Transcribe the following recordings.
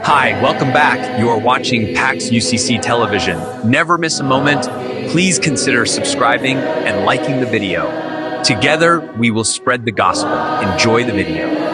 Hi, welcome back. You are watching PAX UCC television. Never miss a moment. Please consider subscribing and liking the video. Together, we will spread the gospel. Enjoy the video.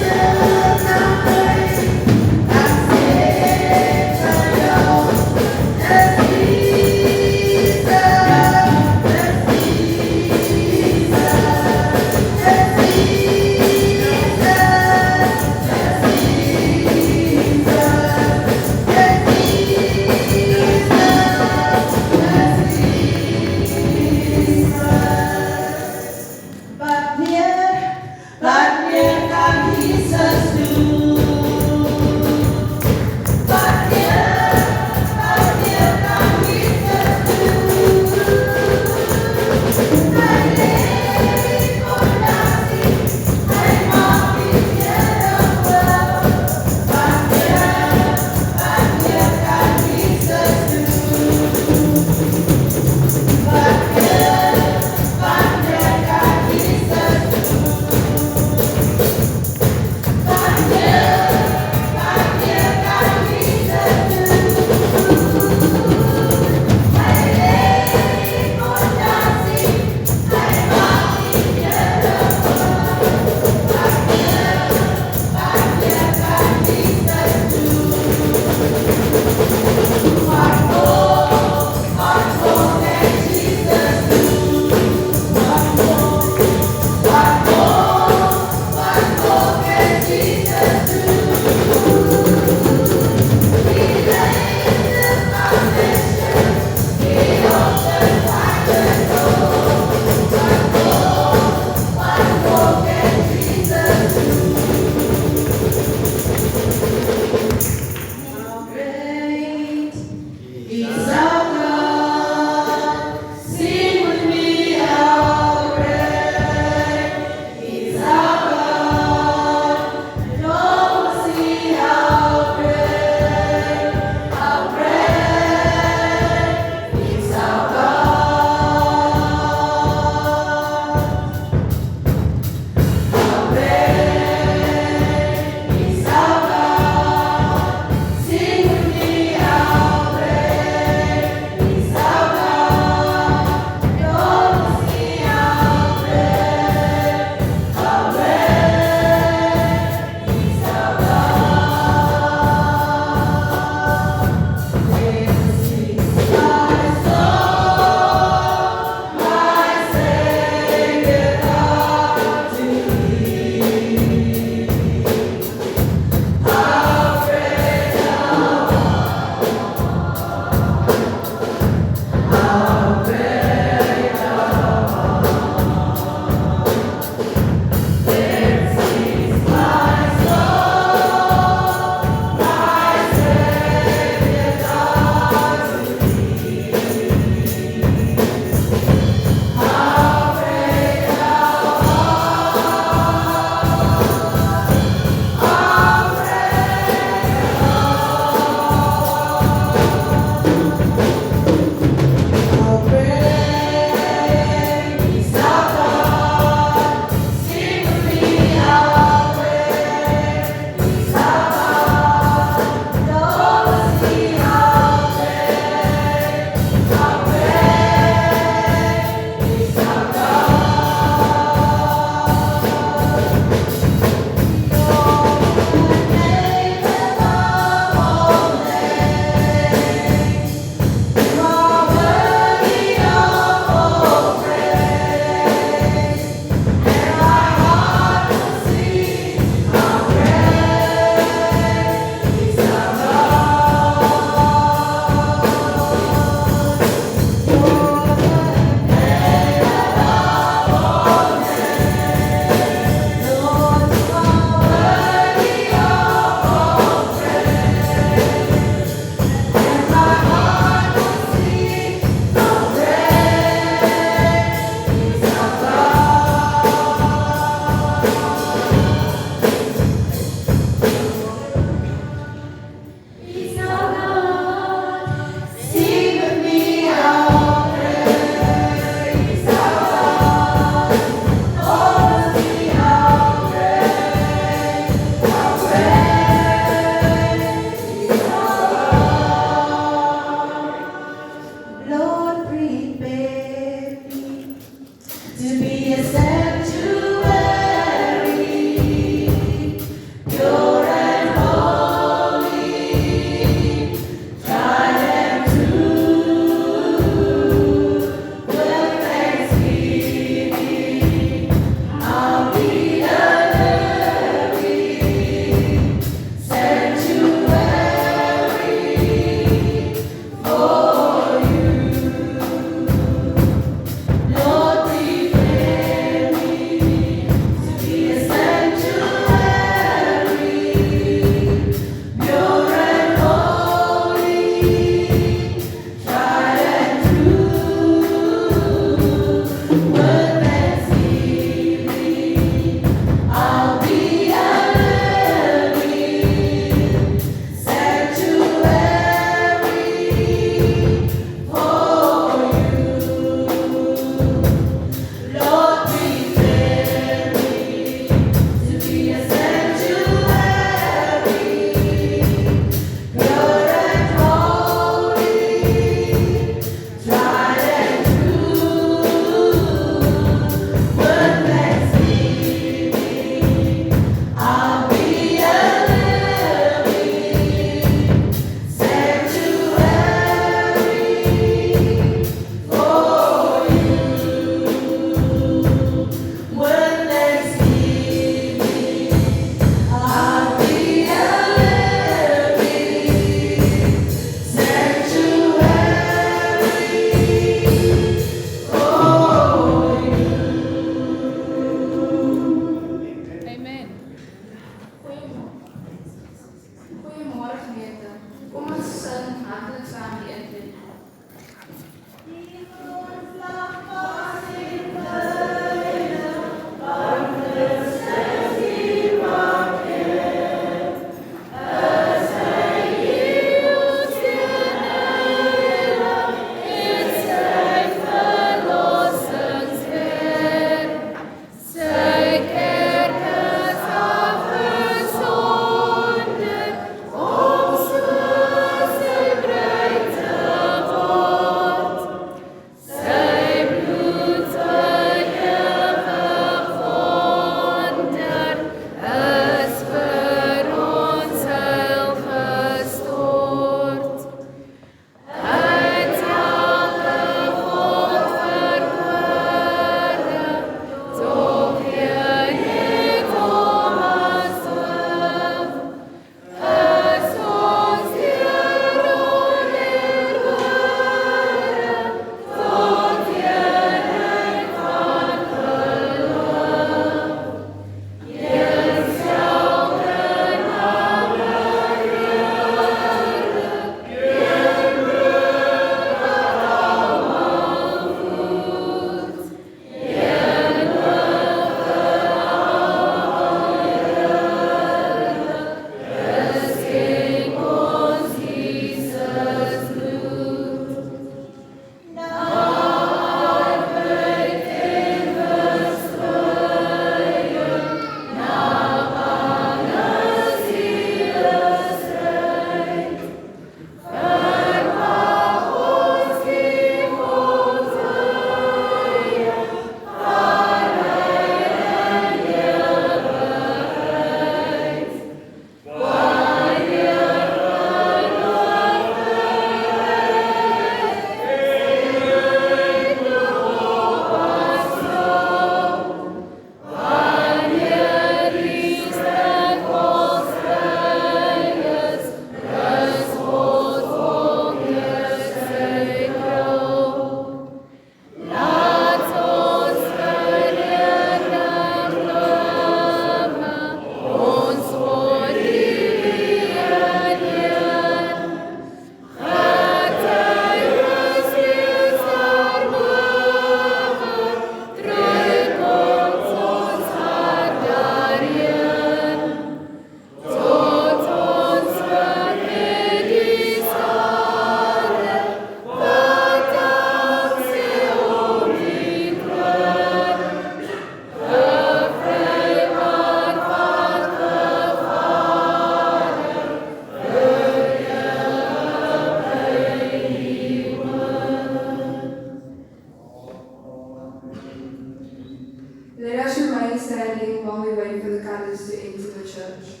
Let us remain standing while we wait for the colors to enter the church.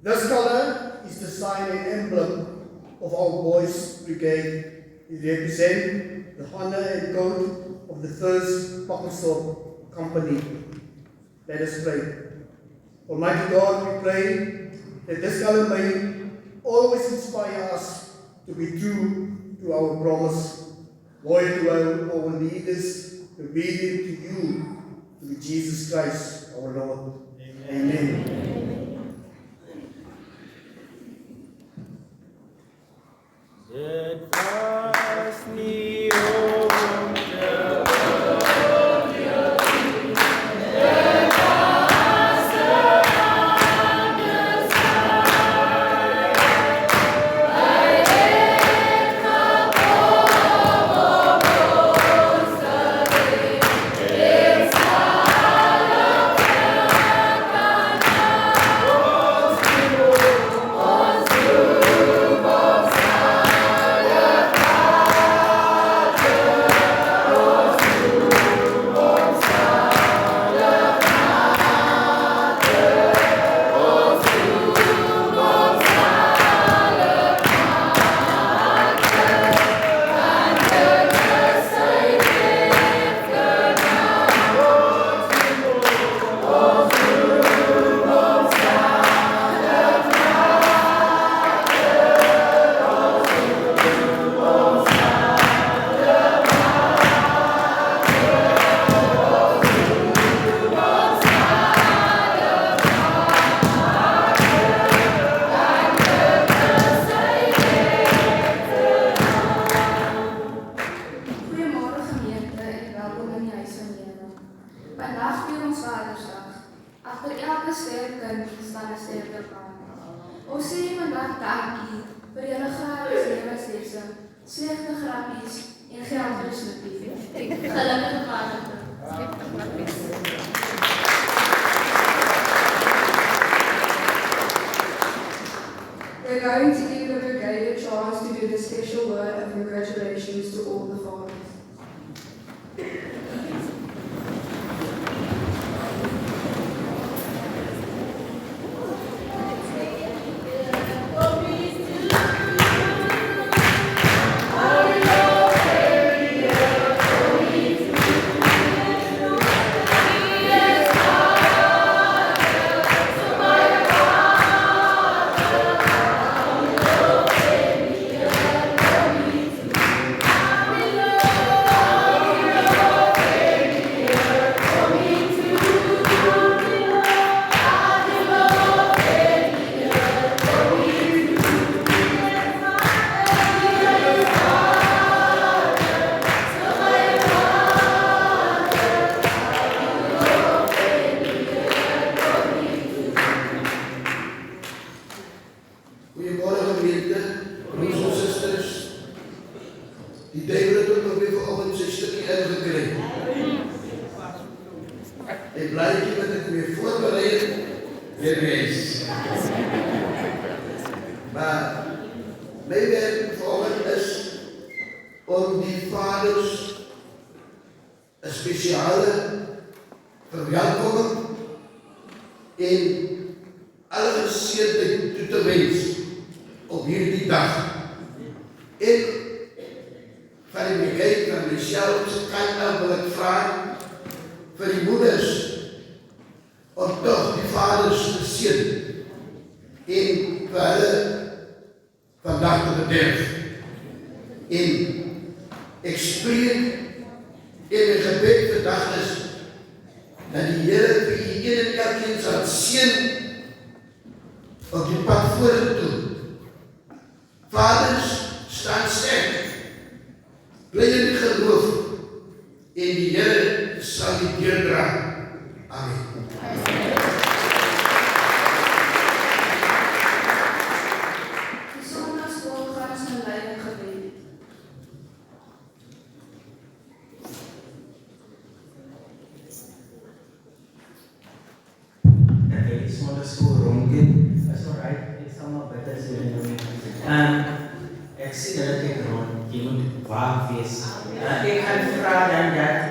This color is the sign and emblem of our boys brigade. It represents the honor and code of the 1st Pakistan Company. Let us pray. Almighty God, we pray that this color may always inspire us to be true to our promise, loyal to our leaders, obedient to you, through Jesus Christ, our Lord. Amen. Vandaag vier ons Vadersdag. Achter elke sterfkind staan 'n sterftepaal. Ons sê vandag dankie vir julle gratis lewenslesse, slegte grappies en geldrus liefie. Gelukkige Vadersdag. We're going to give the brigade a chance to do the special word of congratulations to all the fathers. Goeiemôre gemeente, broers en susters. Die duivel het ook weer vanoggend sy stukkie ingekry. En blijkje wat ek weer voorbereid weer wees. Maar my werk vanoggend is om die vaders 'n spesiale verwelkoming en alle geseëndheid toe te wens op hierdie dag. En van die bekijk van myself se kant af wil ek vra vir die moeders om toch die vaders te seën en vir hulle vandag te bederf. En ek spreek en my gebed vandag is dat die Here vir een en elkeen sal seën op die pad vorentoe. Vaders, staan sterk, bly in die geloof en die Here sal die deurdra. Amen. Die Sondagskool gaan ons nou leiding gebed. Die Sondagskool rondgaan, is alright, ek sal maar bid as julle nou nie. Ek sien hulle kyk rond, jy moet waak wees. Ek gaan vra dan dat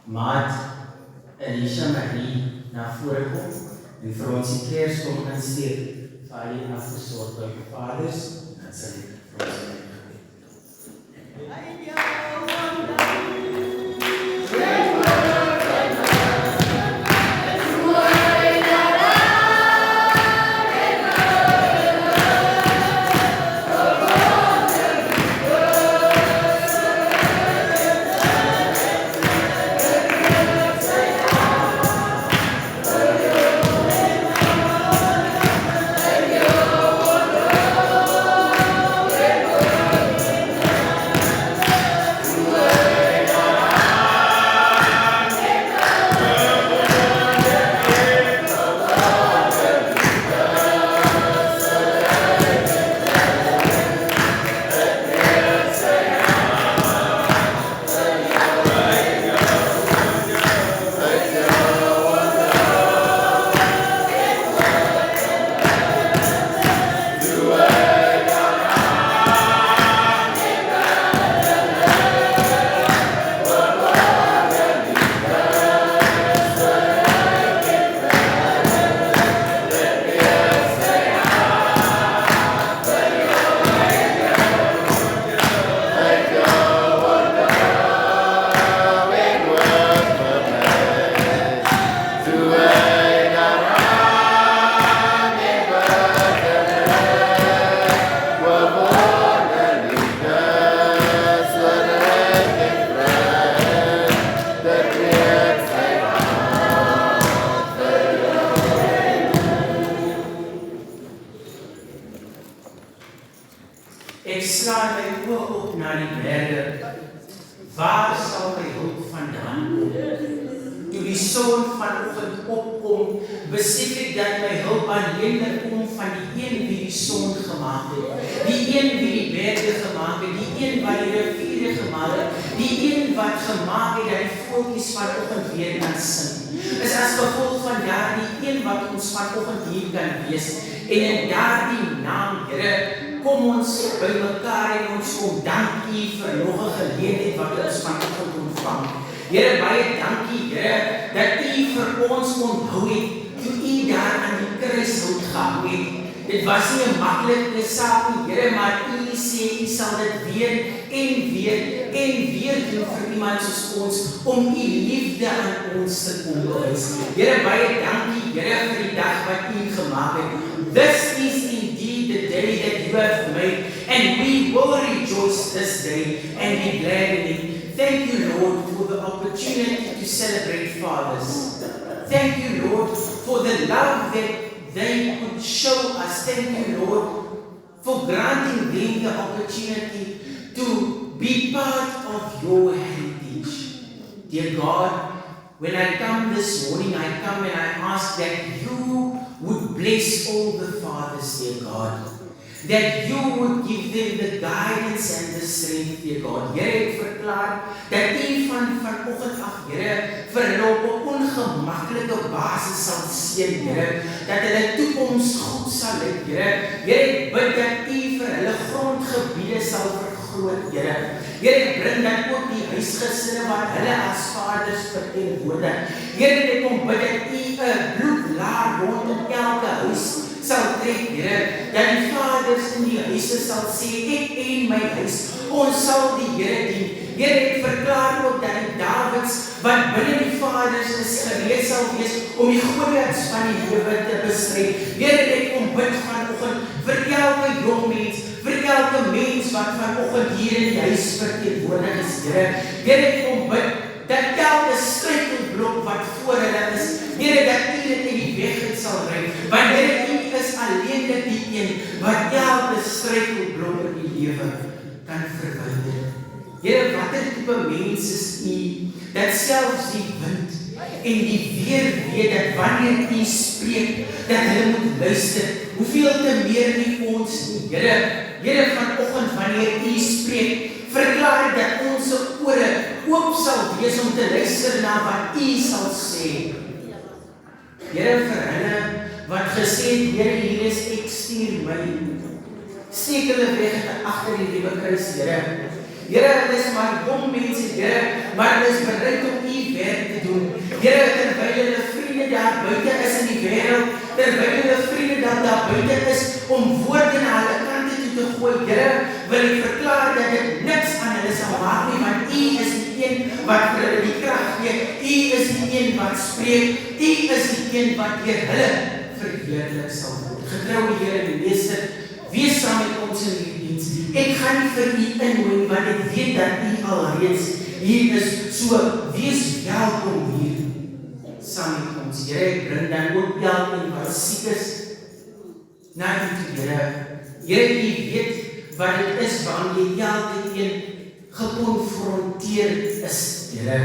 Maat Alicia Marie na vore kom en vir ons die kleers kom insteek vir al die afgesorgde vaders, dan sal ek vir ons gebed. Ek slaan my oë op na die berge. Waar sal my hulp vandaan kom? Toe die son vanoggend opkom, besef ek dat my hulp alleen kom van die een wie die son gemaak het, die een wie die berge gemaak het, die een wat die riviere gemaak het, die een wat gemaak het dat die voeltjies vanoggend weer kan sing. Is as gevolg van daardie een wat ons vanoggend hier kan wees. En in daardie naam, Here, kom ons by mekaar en ons kom dank U vir nog 'n geleentheid wat ons vanoggend ontvang. Here, baie dankie, Here, dat U vir ons onthou het toe U daar aan die kruis hout gehang het. Dit was nie 'n maklike saak nie, Here, maar U sê U sal dit weer en weer doen vir iemand soos ons om U liefde aan ons te kom bewys. Here, baie dankie, Here, vir die dag wat U gemaak het. This is indeed the day that you have made, and we will rejoice this day and be glad in it. Thank you, Lord, for the opportunity to celebrate fathers. Thank you, Lord, for the love that they could show us. Thank you, Lord, for granting them the opportunity to be part of your heritage. Dear God, when I come this morning, I come and I ask that you would bless all the fathers, dear God. That you would give them the guidance and the strength, dear God. Here ek verklaar dat U vanoggend af, Here, vir hulle op 'n ongemaklike basis sal seën, Here, dat hulle toekoms goed sal hê, Here. Here, ek bid dat U vir hulle grondgebiede sal vergroot, Here. Here, ek bring dan ook die huisgesinne wat hulle as vaders verteenwoordig. Here, ek kom bid dat U 'n bloedlaag rondom elke huis sal trek, Here, dat die vaders in die huise sal sê, ek en my huis, ons sal die Here dien. Here, ek verklaar ook dat die Dawids, wat binne die vaders is, gereed sal wees om die Goliats van die lewe te bestry. Here, ek kom bid vanoggend vir elke jong mens, vir elke mens wat vanoggend hier in die huis verteenwoordig is, Here. Here, ek kom bid dat elke struikelblok wat voor hulle is, Here, dat U dit in die weg uit sal ry. Want Here, U is alleenlik die een wat elke struikelblok in die lewe kan verwyder. Here, watter tipe mens is U, dat selfs die wind en die weer weet dat wanneer U spreek, dat hulle moet luister. Hoeveel te meer nie ons nie, Here. Here, vanoggend wanneer U spreek, verklaar dat ons ore oop sal wees om te luister na wat U sal sê. Here, vir hulle wat gesê het, Here, hier is ek, stuur my. Steek hulle weg agter die liewe kruis, Here. Here, hulle is maar jong mense, Here, maar hulle is bereid om U werk te doen. Here, terwyl hulle vriende daar buite is in die wêreld, terwyl hulle vriende daar buite is om woorde na hulle kante toe te gooi, Here, wil ek verklaar dat dit niks aan hulle sal maak nie, want U is die een wat vir hulle die krag gee. U is die een wat spreek. U is die een wat deur hulle verheerlik sal word. Getroue Here en Meester, wees saam met ons in hierdie diens. Ek gaan nie vir U innooi, want ek weet dat U alreeds hier is. So, wees welkom hier saam met ons. Here, ek bring dan ook elkeen wat siek is na U toe, Here. Here, U weet wat dit is waarmee jy elkeen gekonfronteer is, Here.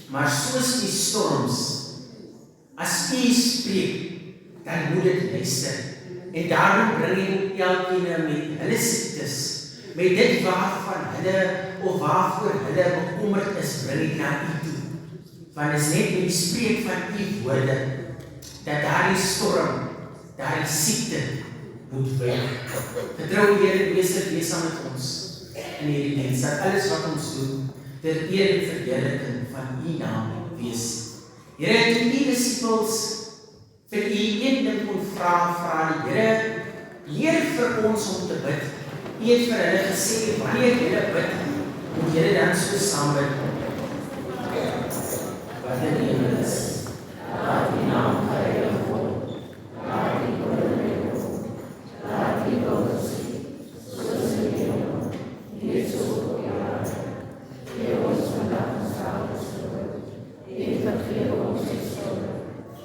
Maar soos die storms, as U spreek, dan moet dit luister. En daarom bring ek ook elkeen met hulle siektes, met dit waarvan hulle of waarvoor hulle bekommerd is, bring ek na U toe. Want is net met die spreek van U woorde, dat daardie storm, daardie siekte moet wyk. Getroue Here en Meester, wees saam met ons in hierdie diens, dat alles wat ons doen, ter eer en verheerliking van U naam wees. Here, toe die disippels vir U een ding kon vra die Here, leer vir ons om te bid. U het vir hulle gesê, wanneer julle bid, moet julle dan so saam bid. Wat in die hemel is, laat U naam geheilig word, laat U koninkryk kom, laat U wil geskied, soos in die hemel, net so op die aarde. Gee ons vandag ons daglikse brood, en vergeef ons die skuld,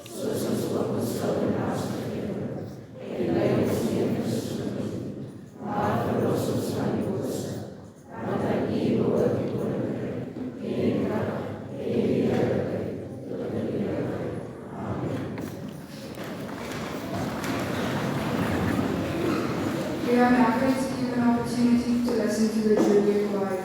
soos ons ook ons skuldenaars vergewe, en lei ons nie in versoeking, maar verlos ons van die bose, want aan U behoort die koninkryk, en die krag, en die heerlikheid, tot in ewigheid. Amen. We are now going to give an opportunity to listen to the Jubilee Choir.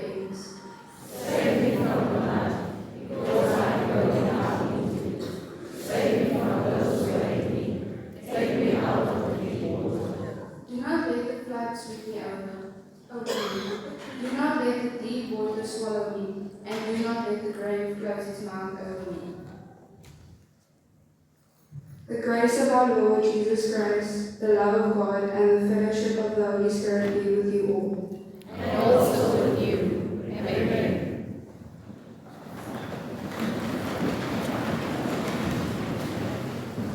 ends. Do not let the flood sweep me over me. Do not let the deep water swallow me, and do not let the grave close its mouth over me. The grace of our Lord Jesus Christ, the love of God, and the fellowship of the Holy Spirit be with you all.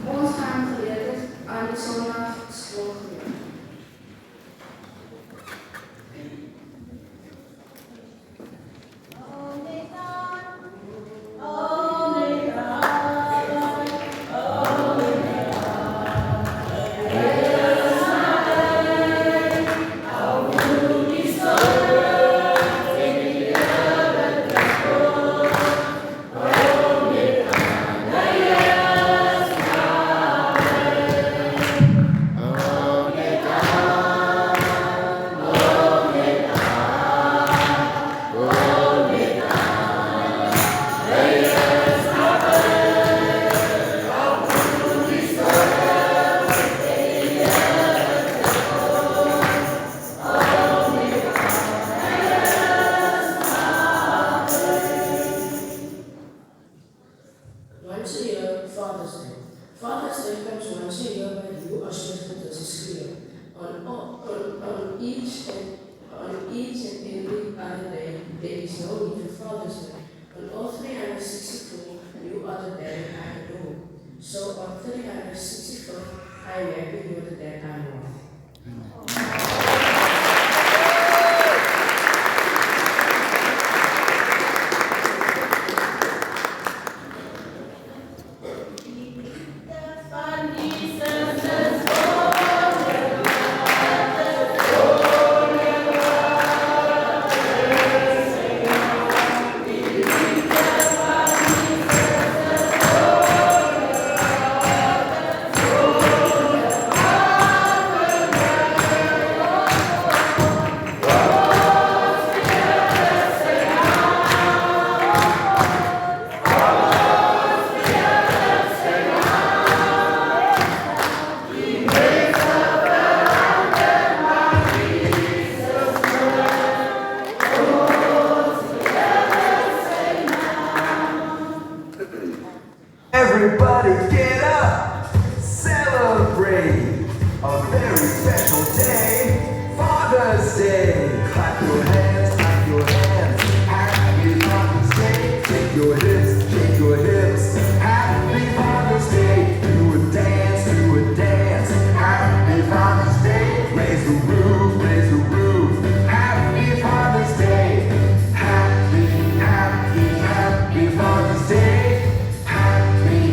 Ons gaan geleerd aan die Sondag skool geleer. Once a year, Father's Day. Father's Day comes once a year by you Ashwin this is clear. On each and every other day, there is no need for Father's Day. On all 364, you are the dad I adore. So on 364, I am happy you are the dad I love. Everybody get up, celebrate a very special day, Father's Day. Clap your hands, happy Father's Day. Shake your hips, happy Father's Day. Do a dance, happy Father's Day. Raise the roof, happy Father's Day. Happy Father's Day. Happy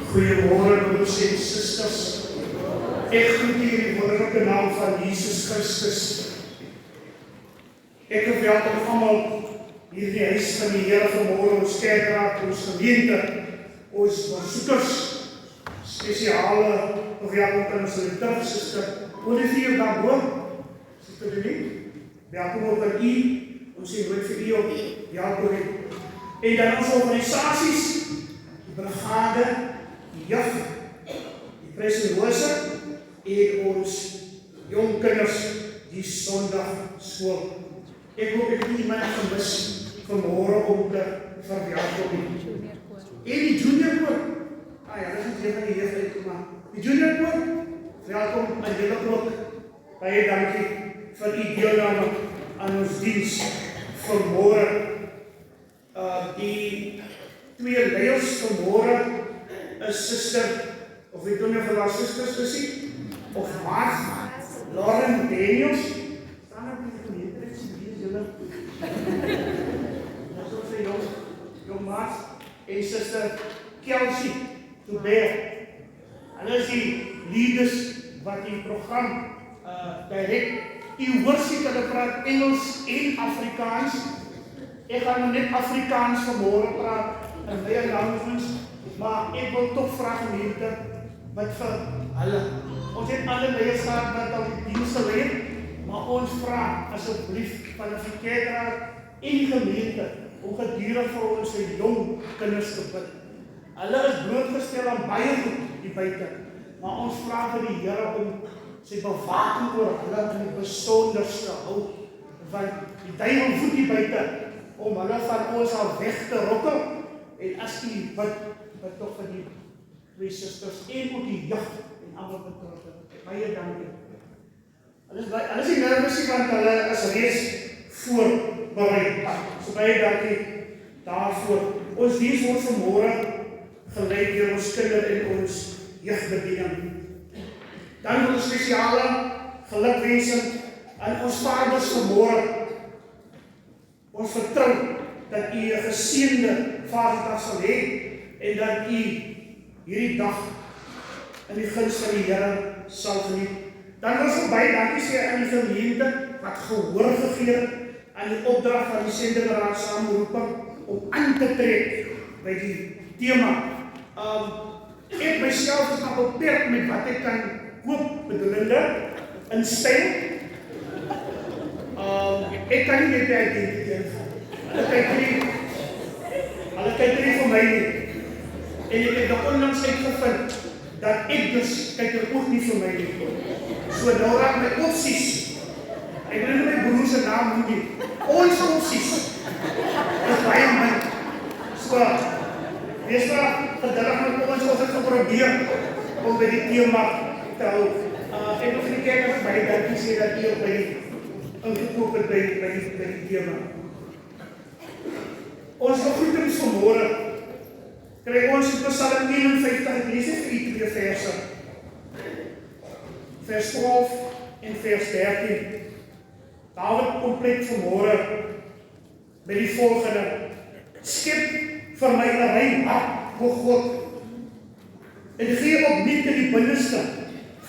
Goeiemôre broers en susters. Ek groet u in die wonderlike naam van Jesus Christus. Ek verwelkom almal hier in die huis van die Here vanmôre, ons kerkraad, ons gemeente, ons besoekers, spesiale verwelkom aan ons liturgsuster Olivier daarbo. Sister Delie, welkom ook aan u. Ons sê nooit vir u op welkom. En dan ons organisasies, die brigade, die jeug, die presentose en ons jong kinders, die Sondagskool. Ek hoop ek het iemand gemis vanmôre om te verwelkom. En die junior koor. Ja, dis nie van die jeug uitkom. Die junior koor, welkom aan julle ook. Baie dankie vir u deelname aan ons diens vanmôre. Die twee leiers vanmôre is Suster, of ek weet nie of hulle haar susters is nie, of Lauren Daniels. Staan op die gemeente, ek sien wie is julle. Dat is ons jong maats, en Suster Kelsey Toubert. Hulle is die leaders wat die program direct. U hoor sê dat hulle praat Engels en Afrikaans. Ek gaan nou net Afrikaans vanmôre praat in baie languages, maar ek wil toch vra gemeente wat vir hulle. Ons het alle leiers gehad wat al die diens gelei het, maar ons vra asseblief van die kerkraad en die gemeente om gedurig vir ons se jong kinders te bid. Hulle is blootgestel aan baie goed hier buite, maar ons vra vir die Here om sy bewaking oor hulle in die besonderste hou, want die duiwel voet hier buite om hulle van ons al weg te rokkel, en as die wat toch vir die twee susters en ook die jeug en ander betrokke. Baie dankie. Hulle is nie nervus nie, want hulle is reeds voorbereid. So baie dankie daarvoor. Ons diens word vanmôre gelei deur ons kinder en ons jeugbediening. Dan wil ons spesiale gelukwensing aan ons vaders vanmôre. Ons vertrou dat u 'n geseënde Vaderdag sal hê en dat u hierdie dag in die guns van die Here sal geniet. Dan wil ons baie dankie sê aan die gemeente wat gehoor gegee het aan die opdrag van die Sendingraad Sameroeping om aan te trek by die tema. Ek myself is nog beperk met wat ek kan koop, bedoelende in styl. Ek kan nie met die identiteit gaan. Hulle kyk nie vir my nie. En ek het nog onlangs uitgevind dat ek dus kyk ook nie vir my nie. So nou raak my opsies. Ek wil nie my broer se naam noem nie. Ons opsies is baie min. So, wees maar geduldig met ons het geprobeer om by die tema te hou. Ek wil vir die kerk baie dankie sê dat u ook by die ingekoop het by die tema. Ons begroetings vanmôre kry ons in Psalm 51, ek lees net vir u twee verse. Vers 12 en vers 13. Dawid kompleet vanmôre by die volgende: skep vir my 'n rein hart, o God, en gee opnuut in die binneste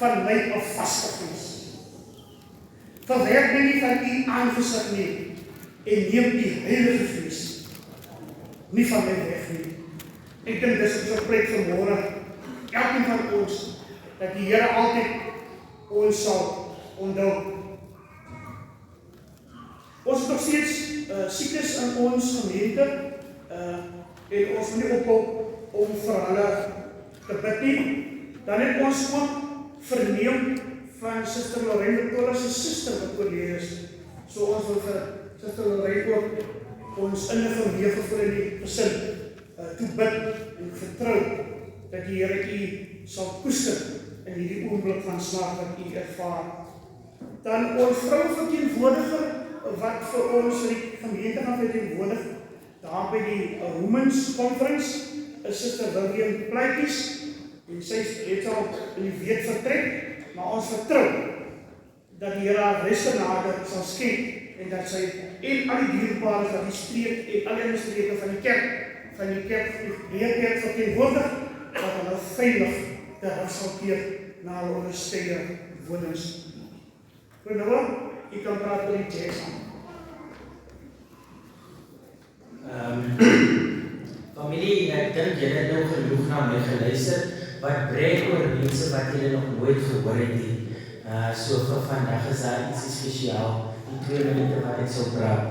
van my 'n vaste gees. Verwerp my nie van u aangesig nie, en neem die heilige gees nie van my weg nie. Ek dink dis ons plek vanmôre, elkeen van ons, dat die Here altyd ons sal onthou. Ons is nog steeds siekes in ons gemeente, en ons moet nie ophou om vir hulle te bid nie. Dan het ons ook verneem van Suster Lorraine Torres se suster wat oorlede is. So ons wil vir Suster Lorraine ook ons innige wege vir die gesin toe bid en vertrou dat die Here u sal koester in hierdie oomblik van smart wat u ervaar. Dan ons vroue verteenwoordiger wat vir ons in die gemeente gaan verteenwoordig daar by die Women's Conference is Suster William Pleitjies, en sy het al in die week vertrek, maar ons vertrou dat die Here haar rusgenade sal skenk en dat sy en al die dierbare van die streek en al die streke van die kerk verteenwoordig wat hulle veilig te hersalteer na hulle onderskeie wonings. Noah, jy kan praat oor die jazz aan. Familie, ek dink julle het nou genoeg na my geluister, wat breek oor mense wat julle nog nooit gehoor het nie. So vir vandag is daar iets spesiaal, die 2 minute wat ek sal praat.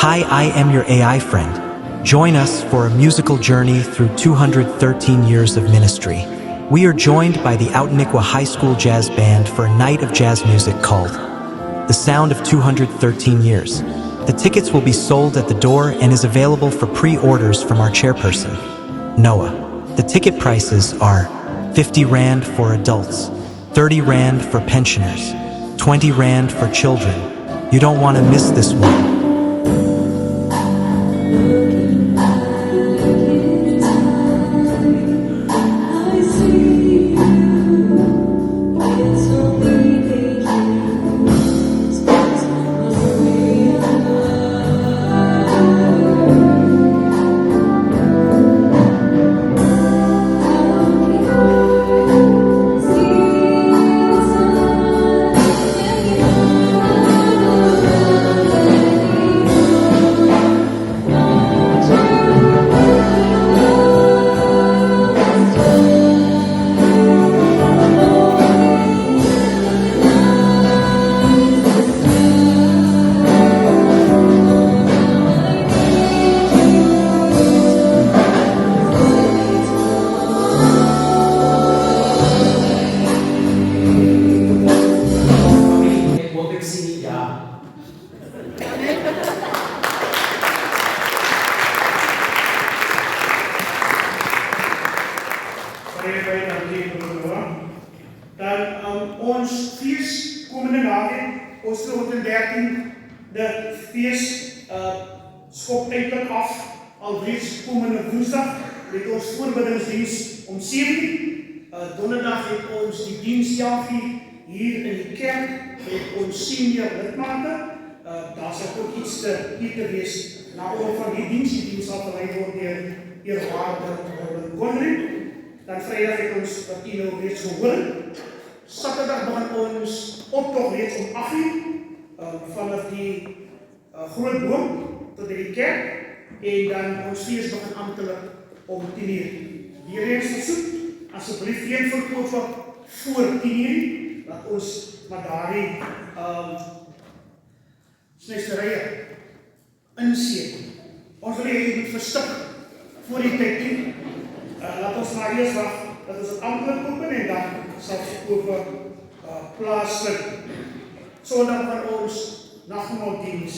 Hi, I am your AI friend. Join us for a musical journey through 213 years of ministry. We are joined by the Outeniqua High School Jazz Band for a night of jazz music called The Sound of 213 Years. The tickets will be sold at the door and is available for pre-orders from our chairperson, Noah. The ticket prices are 50 Rand for adults, 30 Rand for pensioners, 20 Rand for children. You don't want to miss this one. Ons fees komende naweek, ons 13de fees skop eintlik af alreeds komende Woensdag het ons voorbiddingsdiens om 7:00. Donderdag het ons die diens 11:00 hier in die kerk met ons senior lidmate. Daar sal ook iets te wees na oor van die diens sal gelei word deur eerwaarde Robin Connery. Dan Vrydag het ons wat u nou reeds gehoor. Saterdag begin ons optog reeds om 8:00 vanaf die groot boom tot by die kerk en dan ons fees begin amptelik om 10:00. Weer eens versoek, asseblief geen verkoop voor 10:00, dat ons maar daardie snesterye inseet. Ons wil nie moet verstik voor die tyd nie. Laat ons maar eers wag dat ons het amptelik open en dan sal verkoop plaasvind. Sondag van ons nagmaaldiens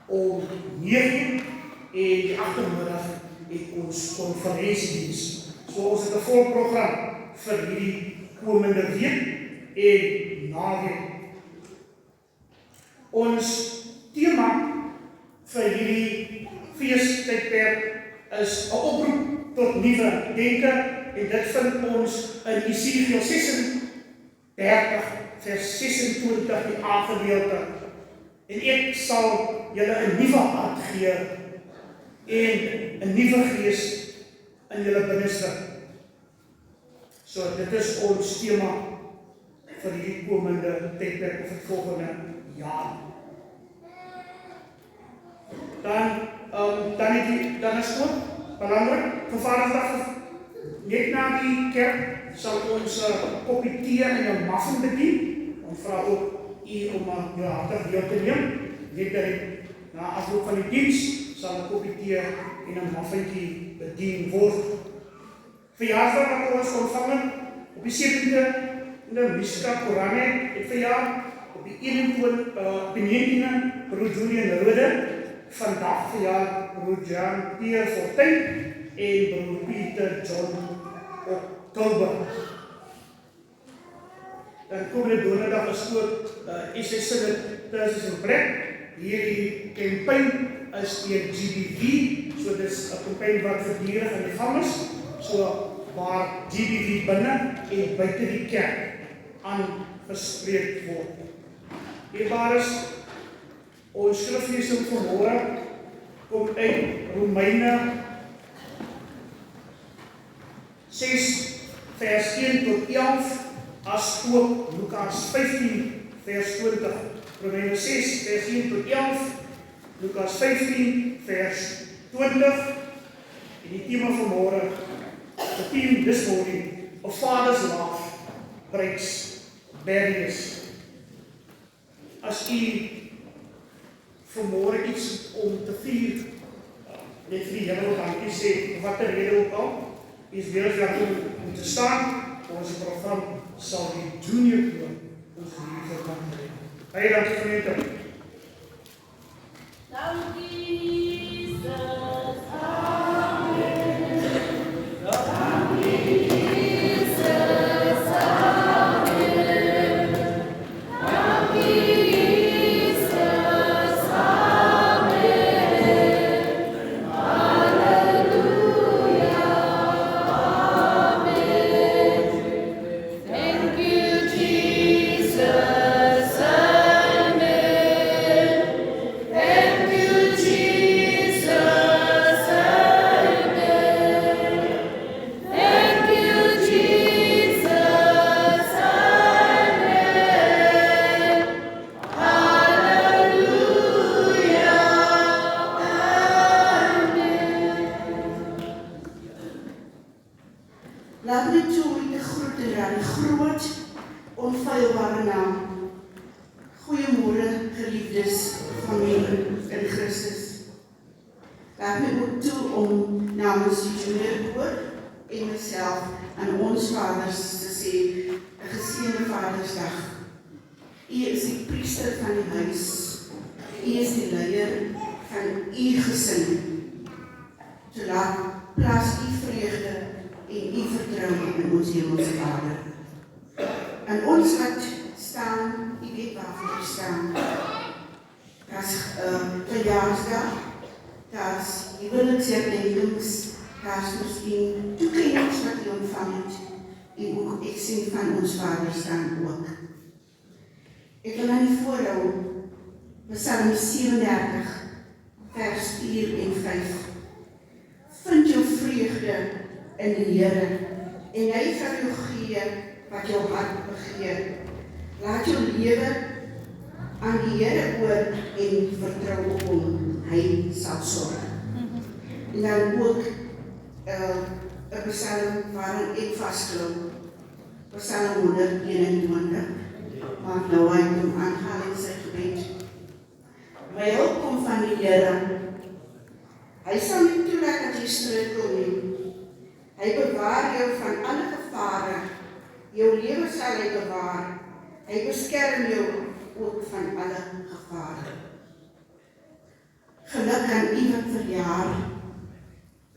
om 9:00 en die agtermiddag het ons konferensiediens. So ons het 'n vol program vir hierdie komende week en naweek. Ons tema vir hierdie feestydperk is 'n oproep tot nuwe denke en dit vind ons in Jesaja 36 vers 26 die A-gedeelte. En ek sal julle 'n nuwe hart gee en 'n nuwe gees in julle binneste. So dit is ons tema vir die komende tydperk of die volgende jaar. Dan is ook belangrik, vir Vadersdag net na die kerk sal ons koppie tee en 'n muffin bedien. Ons vra ook u om jou hartig deel te neem. Weet dat na afloop van die diens sal 'n koppie tee en 'n muffintjie bedien word. Verjaarsdag wat ons ontvang op die 7de in die Mishka Korane het verjaar op die 19e broer Julian Rode. Vandag verjaar broer Jan Pierre Fortuin en broer Pieter John Oktober. Dan komende donderdag is ook SA Synod Thursdays in plek. Hierdie campaign is deur GBV, so dit is 'n campaign wat voortdurend aan die gang is, so waar GBV binne en buite die kerk aangespreek word. Hierbaar is ons skriflesing vanmôre kom uit Romeine 6 vers 1 tot 11, as ook Lukas 15 vers 20. Romeine 6 vers 1 tot 11, Lukas 15 vers 20. En die thema vanmôre, the theme this morning, a father's love breaks barriers. As u vanmôre iets om te vier, net vir die Here dankie sê, watter rede ook al, is weer welkom om te staan. Ons program sal die junior koor ons hier verwag. Baie dankie vir julle. Dankie Jesus. Amen. Dankie Jesus. Amen. Dankie Jesus. Amen. Hallelujah. Amen. Thank you Jesus. Amen. Thank you Jesus. Amen. Thank you Jesus. Amen. Hallelujah. Laat my toe te groete aan die groot, onfeilbare naam. Goeiemôre, geliefdes van my in Christus. Laat my ook toe om namens die junior koor en myself aan ons vaders te sê, 'n geseënde Vadersdag. U is die priester van die huis. U is die leier van u gesin. So laat plaas u vreugde en u vertroue in ons hemelse Vader. En ons wat staan, u weet waarvoor we staan. Daar's verjaarsdag, daar's huweliksherdenkings, daar's miskien toekennings wat u ontvang het, en ook ek sien van ons Vader staan ook. Ek wil aan die voorhou, Psalm 37, vers 4 en 5. Vind jou vreugde in die Here, en hy sal jou gee wat jou hart begeer. Laat jou lewe aan die Here oor en vertrou op hom, hy sal sorg. En dan ook 'n psalm waarin ek vasklou, Psalm 121, maar nou hy hom aanhaal in sy gebed. My hulp kom van die Here. Hy sal nie toelaat dat jy struikel nie. Hy bewaar jou van alle gevare. Jou lewe sal hy bewaar. Hy beskerm jou ook van alle gevare. Geluk aan u wat verjaar.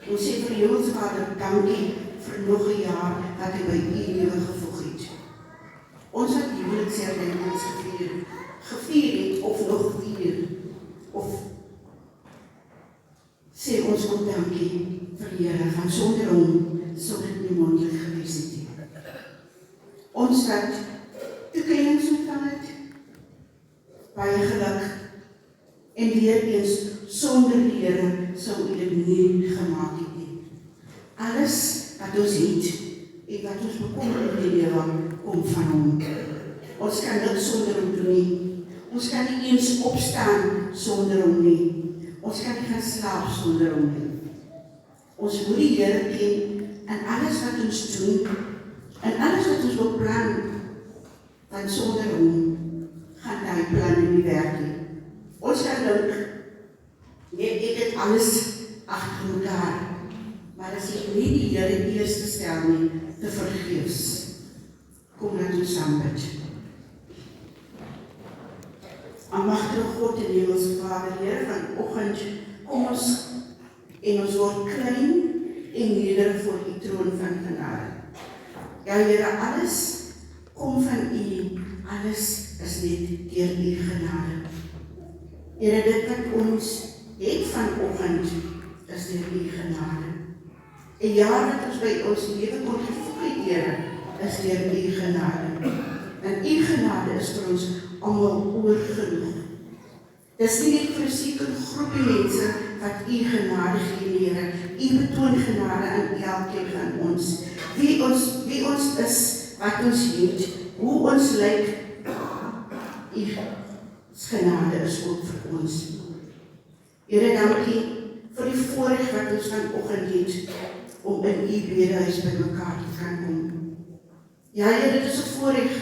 Ons sê vir ons Vader, dankie vir nog 'n jaar wat hy by u lewe gevoeg het. Ons wat huweliksherdenkings gevier het of nog vier, of sê ons ook dankie vir die Here, van sonder hom sou dit nie moontlik gewees het nie. Ons wat toekennings ontvang het, baie geluk, en weer eens sonder die Here sou u dit nie gemaak het nie. Alles wat ons het en wat ons bekom in die lewe kom van hom. Ons kan niks sonder hom doen nie. Ons kan nie eens opstaan sonder hom nie. Ons kan nie gaan slaap sonder hom nie. Ons moet die Here ken in alles wat ons doen, en alles wat ons beplan, want sonder hom gaan daai plan nie werk nie. Ons kan dink, nee, ek het alles agter mekaar, maar as ek nie die Here eerste stel nie, te vergeefs. Kom laat ons saam bid. Almagtige God en hemelse Vader, Here, vanoggend kom ons en ons word klein en nederig voor die troon van genade. Ja, Here, alles kom van U Alles is net deur U genade. Here, dit wat ons het vanoggend is deur U genade. 'n jaar wat ons by ons lewe kon gevoeg het, Here, is deur U genade. En U genade is vir ons almal oorgenoeg. Dis nie net vir 'n sekere groepie mense wat U genade gee, Here. U betoon genade aan elkeen van ons. Wie ons is, wat ons het, hoe ons lyk, U genade is ook vir ons. Here, dankie vir die voorreg wat ons vanoggend het om in U bedehuis by mekaar te kan kom. Ja, Here, dit is 'n voorreg,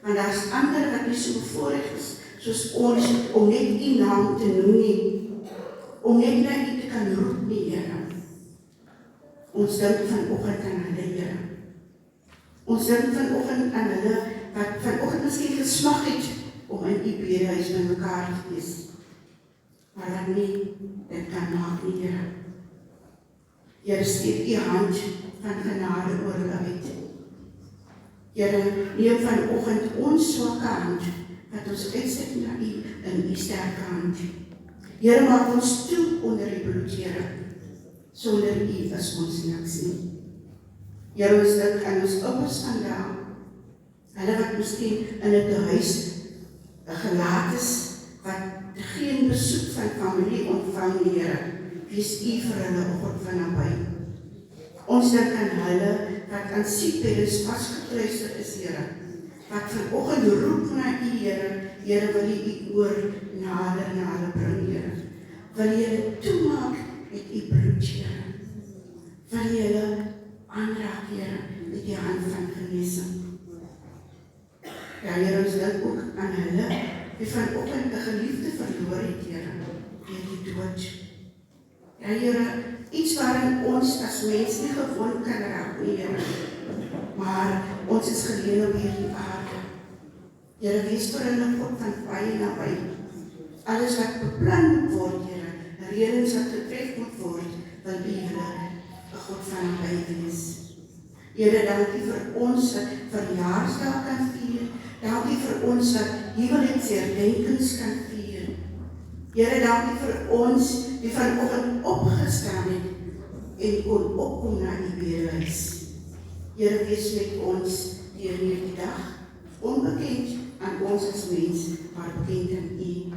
want daar is ander wat nie so bevoorreg is soos ons om net U naam te noem nie, om net na U te kan roep nie, Here. Ons dink vanoggend aan hulle, Here. Ons dink vanoggend aan hulle wat vanoggend miskien gesmag het om in U bedehuis by mekaar te wees. Maar wat nie, dit kan maak nie, Here. Here, steek U hand van genade oor hulle uit. Here, neem vanoggend ons swakke hand, wat ons uitsteek na U in U sterke hand. Here, maak ons toe onder U bloed, Here. Sonder U is ons niks nie. Here, ons dink aan ons ouers vandag, hulle wat miskien in 'n huis gelaat is, wat geen besoek van familie ontvang, Here. Wees U vir hulle, O God van naby. Ons dink aan hulle wat aan siekbeddens vasgekluister is, Here. Wat vanoggend roep na U, Here. Here, wil U oor nader na hulle bring, Here. Wil U hulle toemaak met U bloed, Here. Wil U hulle aanraak, Here, met U hand van genesing. Ja, Here, ons dink ook aan hulle wie vanoggend 'n geliefde verloor het, Here, deur die dood. Ja, Here, iets waarin ons as mens nie gewoon kan raak nie, Here. Maar ons is geleen op hierdie aarde. Here, wees vir hulle God van baie naby. Alles wat beplan moet word, Here, redens wat getref moet word, wil U hulle 'n God van naby wees. Here, dankie vir ons wat verjaarsdag kan vier. Dankie vir ons wat huweliksherdenkings kan vier. Here, dankie vir ons die vanoggend opgestaan het en kon opkom na U bedehuis. Here, wees met ons deur hierdie dag, onbekend aan ons as mens, maar bekend aan U.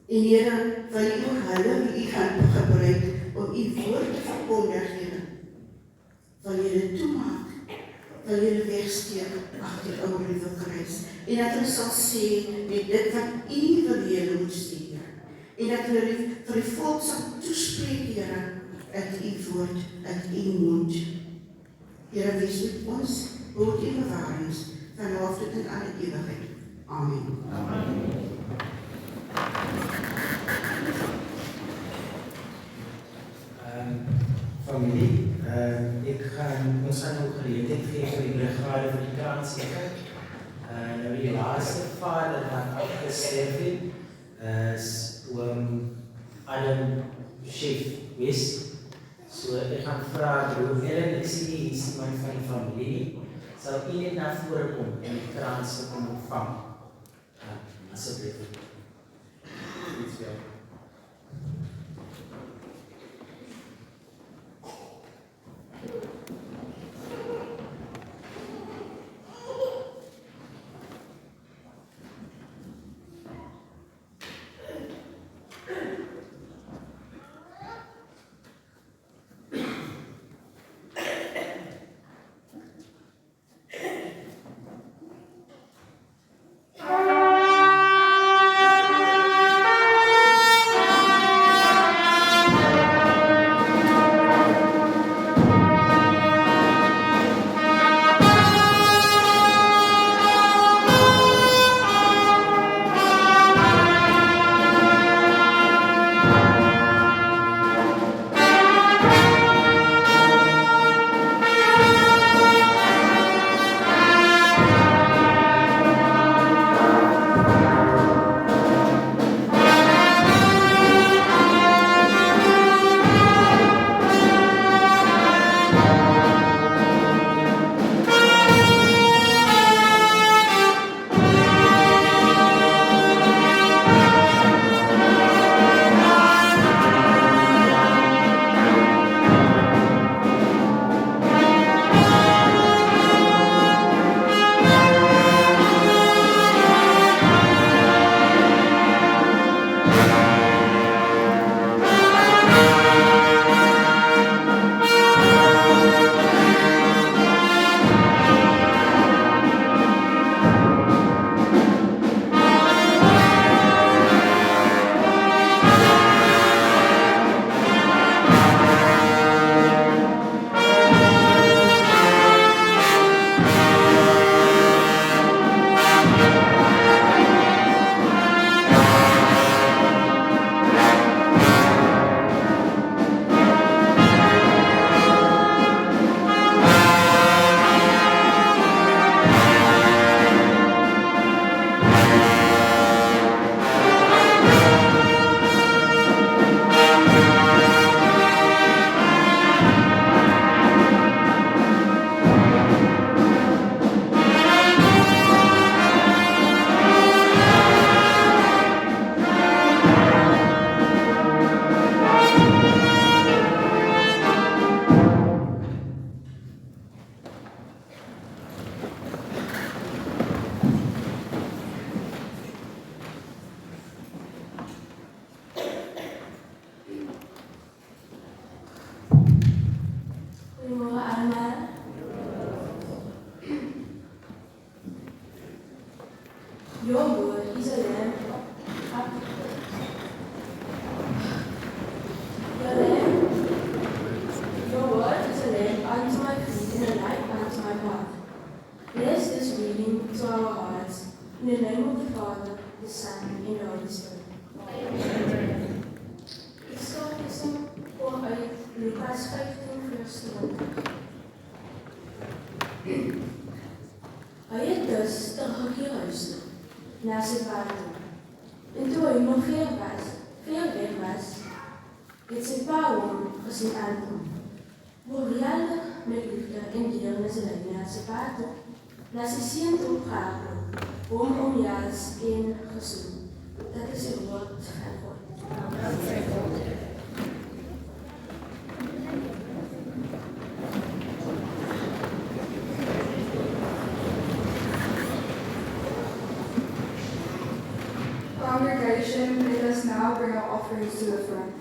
En Here, wil U ook hulle wie U gaan gebruik om U woord te verkondig, Here. Wil U dit toemaak, wil U hulle wegsteek agter die ou liewe kruis, en dat hulle sal sê met dit wat U wil hê hulle moet sê, Here. En dat hulle vir die volk sal toespreek, Here, uit U woord, uit U mond. Here, wees met ons, behoed U bewaar ons, vanaf tot in alle ewigheid. Amen. Familie, ons gaan ook geleentheid gee vir die brigade vir die kraanseker. Nou die laaste vader wat afgesterf het, is oom Adam Chef West. So ek gaan vra, broer Willem, ek sien nie hier is iemand van die familie, sal u net na vore kom en die kraans kom ontvang. Asseblief. Iets wel. a lamb. Your word is a lamp unto my feet and a light unto my path. Bless this reading to our hearts. In the name of the Father, the Son, and the Holy Spirit. Die skriflesing kom uit Lukas 15 vers 20. Hy het dus teruggekeer huis toe, na sy vader toe. En toe hy nog ver weg was, het sy pa hom gesien aankom. Voorbeeldig met liefde en deernis en hy na sy vader, na sy seun toe gehardloop, hom omhels en gesoen. Dat is die woord van God. Congregation, let us now bring our offerings to the front.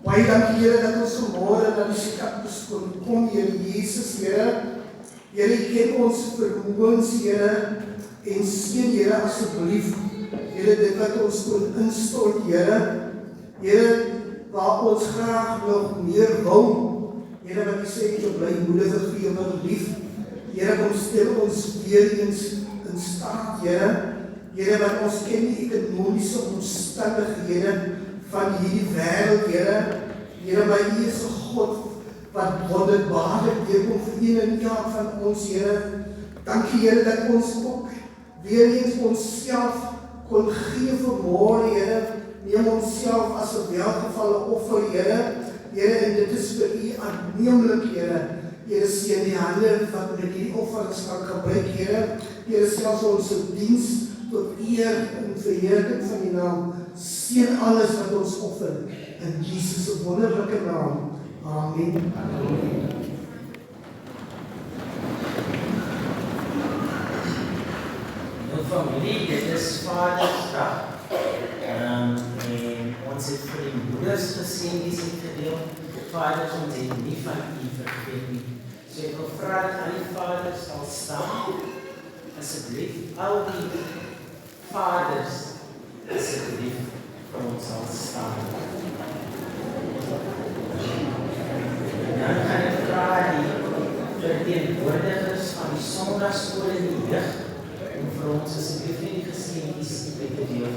Baie dankie Here dat ons vanmôre na die skatkis kon kom, Here Jesus, Here. Here, U ken ons vermoëns, Here, en seën, Here, asseblief, Here, dit wat ons kon instort, Here. Here, waar ons graag nog meer wil, Here, wat U sê, jy bly moedige vir jou lief. Here, kom stel ons weer eens in staat, Here. Here, wat ons ken die ekonomiese omstandighede van hierdie wêreld, Here. Here, maar U is 'n God wat wonderbaarlik deurkom vir een en elk van ons, Here. Dankie, Here, dat ons ook weer eens onsself kon gee vanmôre, Here. Neem onsself as 'n welgevalle offer, Here. Here, en dit is vir U aanneemlik, Here. Here, seën die hande wat met hierdie offerings kan gebruik, Here. Here, selfs ons diens tot eer en verheerliking van U naam. Seën alles wat ons offer in Jesus se wonderlike naam. Amen. Nou familie, dit is Vadersdag. En ons het vir die moeders geseëndes gedeel. Vaders, ons het nie van U vergeet nie. So ek wil vra dat al die vaders sal staan. Asseblief, al die vaders, asseblief, vir ons sal staan. Dan gaan ek vra die verteenwoordigers van die Sondagskool en die jeug om vir ons asseblief die geseëndes te deel.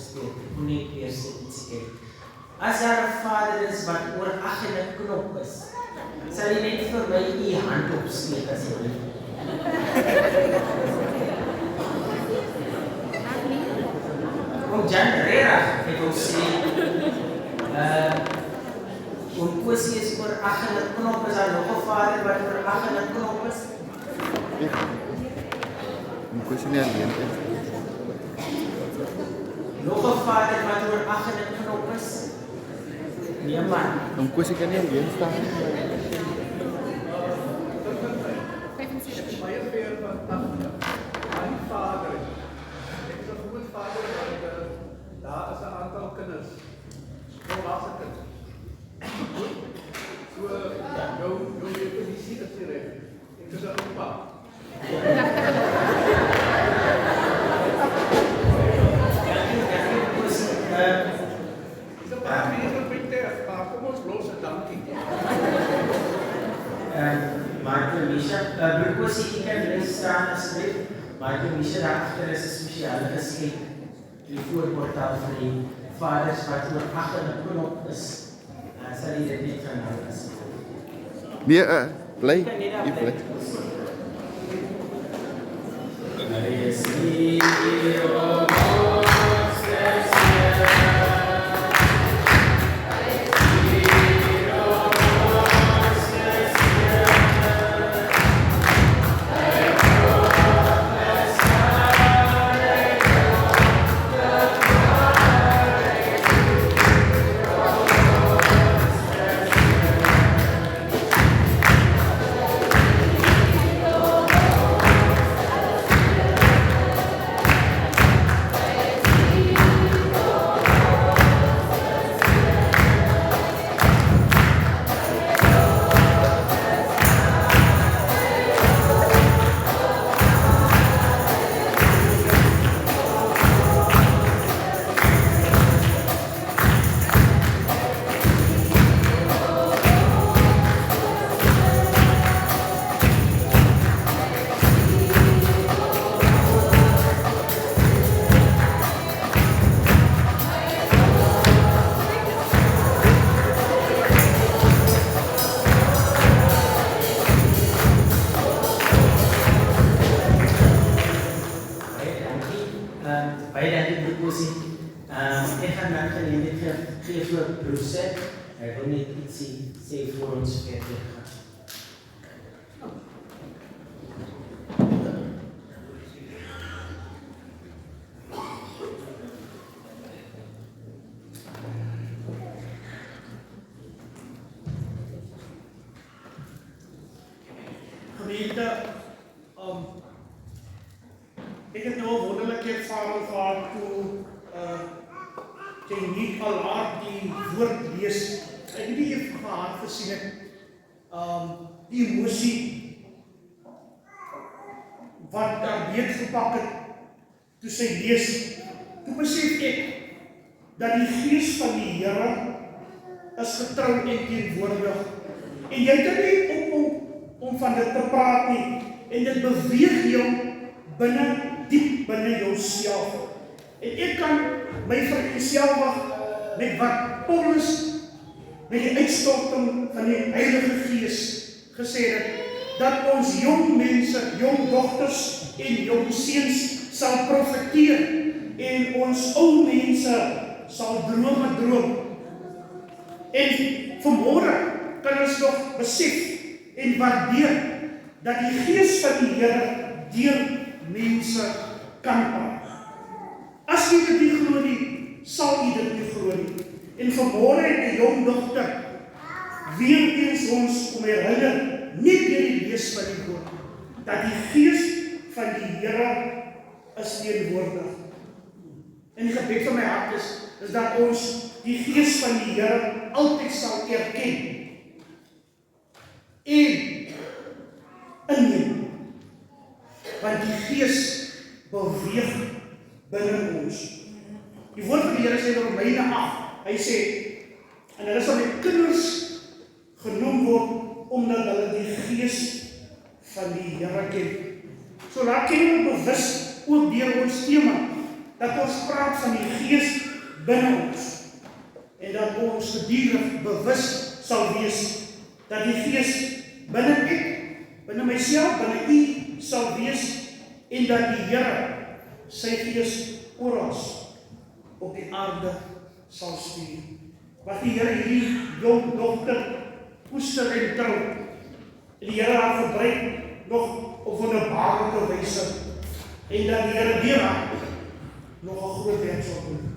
opgesteld. Ek moet net weer sê iets kyk. As daar 'n vader is wat oor 8 en 'n knop is, sal jy net vir my u hand opsteek as jy wil. Om Jan Rera het ons sê, om kwessie is oor 8 en 'n knop, is daar nog 'n vader wat oor 8 en 'n knop is? Een kwessie nie alleen. Nog 'n vader wat oor 8 en 'n knop is? Nee man. Een kwessie kan nie alleen staan. Daar is 'n aantal kinders. Volwasse kinders. So jou definisie is reg. Ek is 'n oupa. Dis 'n paar minute binne, maar kom ons los dit dankie. Michael Misha, bekosie ek kan net staan asseblief. Michael Misha daar agter is 'n spesiale geskenk. Die voorportaal vir die vaders wat oor 8 en 'n knop is. Sal jy dit net gaan hou asseblief. Nee, bly. Jy bly. Baie dankie bekosie. Ek gaan nou geleentheid gee vir Bruce. Hy wil net ietsie sê voor ons verder gaan. Gemeente, ek het nou 'n wonderlike ervaring gehad toe jy nie al hard die woord lees. Ek het nie even gehad gesien het, die emosie wat daar beet gepak het toe sy lees. Toe besef ek dat die gees van die Here is getrou en teenwoordig. En jy kan nie om van dit te praat nie. En dit beweeg jou diep binne jouself. En ek kan my vereenselwig met wat Paulus met die uitstorting van die Heilige Gees gesê het, dat ons jong mense, jong dogters en jong seuns sal profeteer en ons ou mense sal drome droom. En vanmôre kan ons nog besef en waardeer dat die Gees van die Here deur mense kan praat. As jy dit nie glo nie, sal jy dit nie glo nie. En vanmôre het 'n jong dogter weer eens ons kom herinner, nie deur die lees van die woord, dat die Gees van die Here is teenwoordig. En die gebed van my hart is dat ons die Gees van die Here altyd sal erken en inneem. Want die Gees beweeg binne ons. Die woord van die Here sê in Romeine 8, hy sê, en hulle sal die kinders genoem word, omdat hulle die Gees van die Here ken. So daar ken ons bewus ook deur ons tema, dat ons praat van die Gees binne ons en dat ons gedurig bewus sal wees dat die Gees binne ek, binne myself, binne u sal wees en dat die Here sy Gees oral op die aarde sal stuur. Wat die Here hierdie jong dogter koester en trou en die Here haar gebruik nog op wonderbaarlike wyse en dat die Here deur haar nog 'n groot werk sal doen.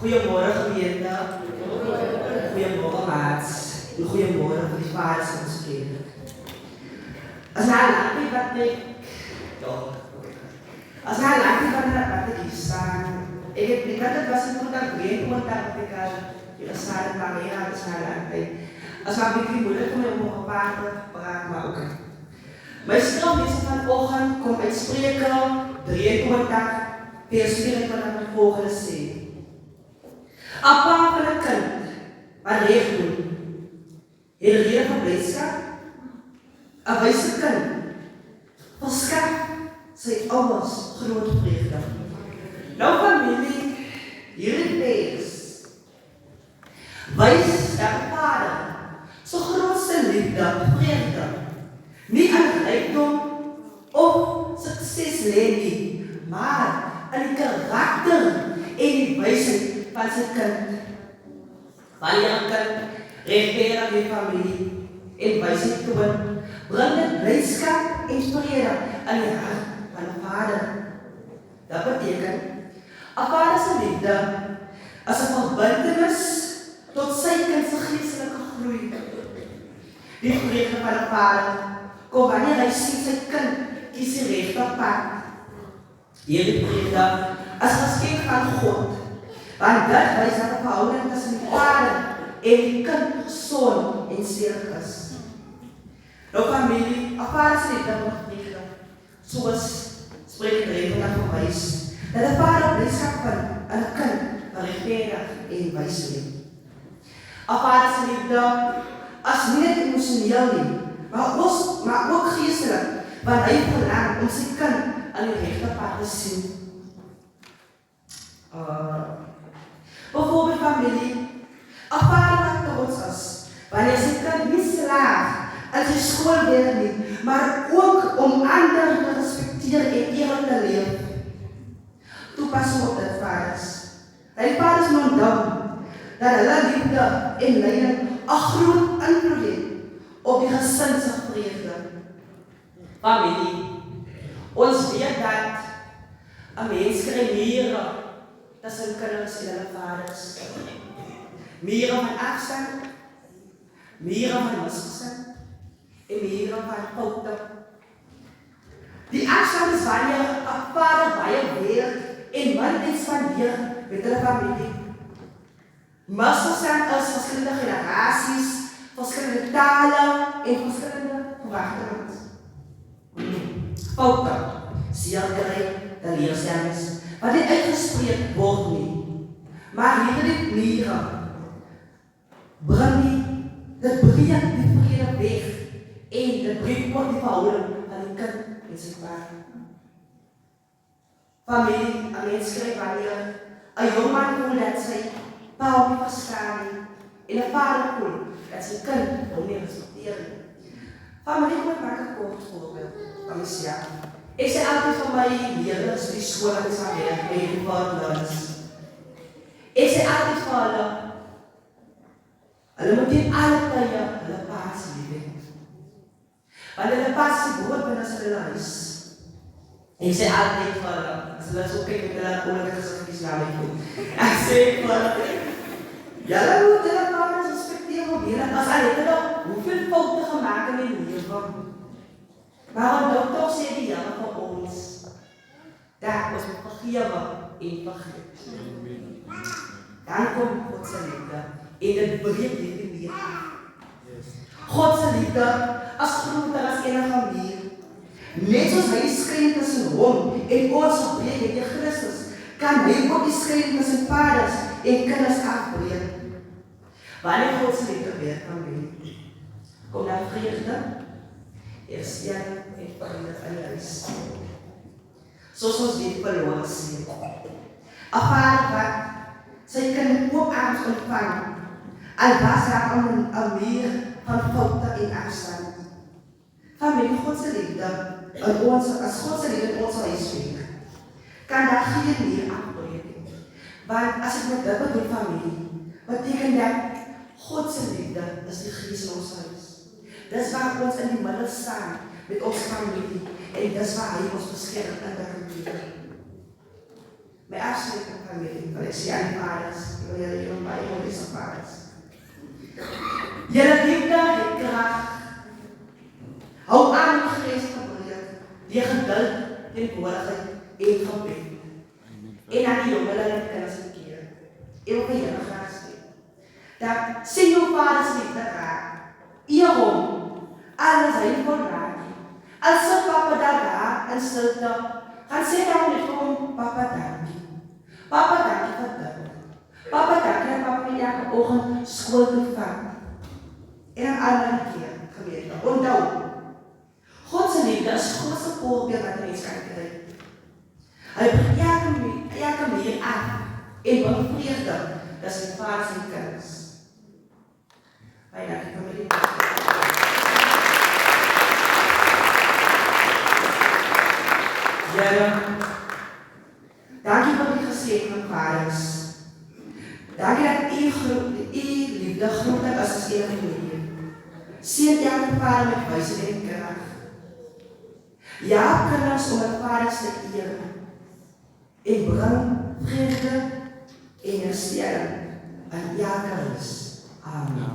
Goedemorgen gemeente. Goedemorgen maats. En goedemorgen voor die vaders van onze kinderen. Als hij laat niet wat ik... Als hij laat niet wat ik hier staan. Ik had het was een goed aan het contact met elkaar. Je gaat staan en maar meer aan de staan aan. Als maar een beetje moeilijk om je mogen praten, maar ook. Mijn stroom is vanochtend, kom met spreken, 3 contact, perspelen van het volgende zin. Afhankelijk kind, wat recht doen. Heel reden van blijdschap, een wijze kind, verschaf zijn ouders grote vreugde. Nou familie, hier in Pees, wijs dat de vader zijn grootste liefde, vreugde, niet aan het rijkdom of succes leent, maar aan het karakter en die wijsheid van zijn kind. Wanneer een kind rechtvaardig in familie en wijsheid toont, brengt het blijdschap en vrede aan het hart van de vader. Dat betekent, een vader zijn liefde als een verbintenis tot zijn kindse geestelijke groei. Die vreugde van de vader komt wanneer hij ziet zijn kind kies zijn recht op pad. Hierdie vreugde als geschenk van God. Want dat wijst dat de verhouding tussen die vader en die kind gezond en sterk is. Nou familie, een vader zijn liefde wordt vreugde. Zoals spreekt de regel naar verwijs. Dat de vader blijdschap van een kind van rechtvaardig en wijs leeft. Een vader zijn liefde als niet emotioneel niet, maar ook geestelijk, want hij verlangt om zijn kind aan de rechte pad te zien. Bijvoorbeeld familie, een vader dat trots is, wanneer zijn kind niet slaagt aan zijn schoolwerk niet, maar ook om anderen te respecteren en eerlijk te leven. Toepassing op dat vaders. Die vaders moeten doen dat hulle liefde en leiding een groot invloed heeft op die gezinsvreugde. Familie, ons weet dat een mens krijgt mieren tussen kinders en hulle vaders. Mieren van afstand, mieren van misverstand en mieren van fouten. Die afstand is wanneer een vader baie werk en man iets spandeer met hulle familie. Misverstand is verschillende generaties, verschillende talen en verschillende verwachtingen. Fouten, seerkry, de leerstellings, wat dit uitgespreek word nie. Maar hierdie mieren bring dit breek die verkeerde weg en dit breek ook die verhouding van die kind en sy vader. Familie, een mens krijgt wanneer een jongman voelt dat sy pa hom nie verstaan nie en een vader voelt dat sy kind hom nie respecteer nie. Familie, ek maak een kort voorbeeld van myself. Ek sê altyd van my leerders die school wat is aan werk by die vaderlands. Ek sê altyd vir hulle moet in alle tye hulle paas lief hê. Want hulle paas die brood binne hulle huis. Ek sê altyd vir hulle, as hulle so kyk met hulle oorlike gesiggies na my toe. Ek sê vir hulle, julle moet hulle vaders respekteer op julle, as hulle hoeveel foute gemaak in die lewe. Maar dokter sê die Here vir ons, dat ons moet vergewe en vergeet. Dan kom God se liefde en dit breek hierdie muur af. God se liefde as groter as enige muur. Net soos hy skyn tussen hom en ons gebreek het deur Christus, kan hy ook die skyn tussen vaders en kinders afbreek. Wanneer God se liefde weer kan wees, kom daar vreugde, herstel en vrede in die huis. Soos ons dit verloor sien. 'n Vader wat sy kind oop arms ontvang, al was daar al meer van foute en afstand. Familie, God se liefde in ons, as God se liefde in ons huis werk, kan daar geen meer afbreek nie. Want as ek met dit bedoel familie, beteken dat God se liefde is die Gees in ons huis. Dis waar ons in die middel staan met ons familie en dis waar hy ons beskerm in die familie. My afsluiting familie, wil ek sê aan die vaders, ek wil julle hier by ons as vaders. Julle liefde het krag. Hou aan die Gees gebruik, die geduld, teenwoordigheid en gebed. En aan die jonge en kinders en keer. Ek wil vir julle graag sê, dat sien jou vaders liefde raak, eer hom, alles hy voorraak. As sy papa daar in stilte, gaan sê daar met hom, papa dankie. Papa dankie vir dit. Papa dankie en papa met elke oggend skool toe vat. En aan alle keer gemeente. Onthou, God se liefde is die grootste voorbeeld wat 'n mens kan kry. Hy bring elke manier aan en wat vreugde, dis die Vader se kinders. Baie dankie familie. Here, dankie vir die gesegende vaders. Dankie dat u liefde groter is as enige liefde. Seën elke vader met wysheid en krag. Ja, kinders om hulle vaders te eer en bring vrede en herstelling aan elke huis. Amen.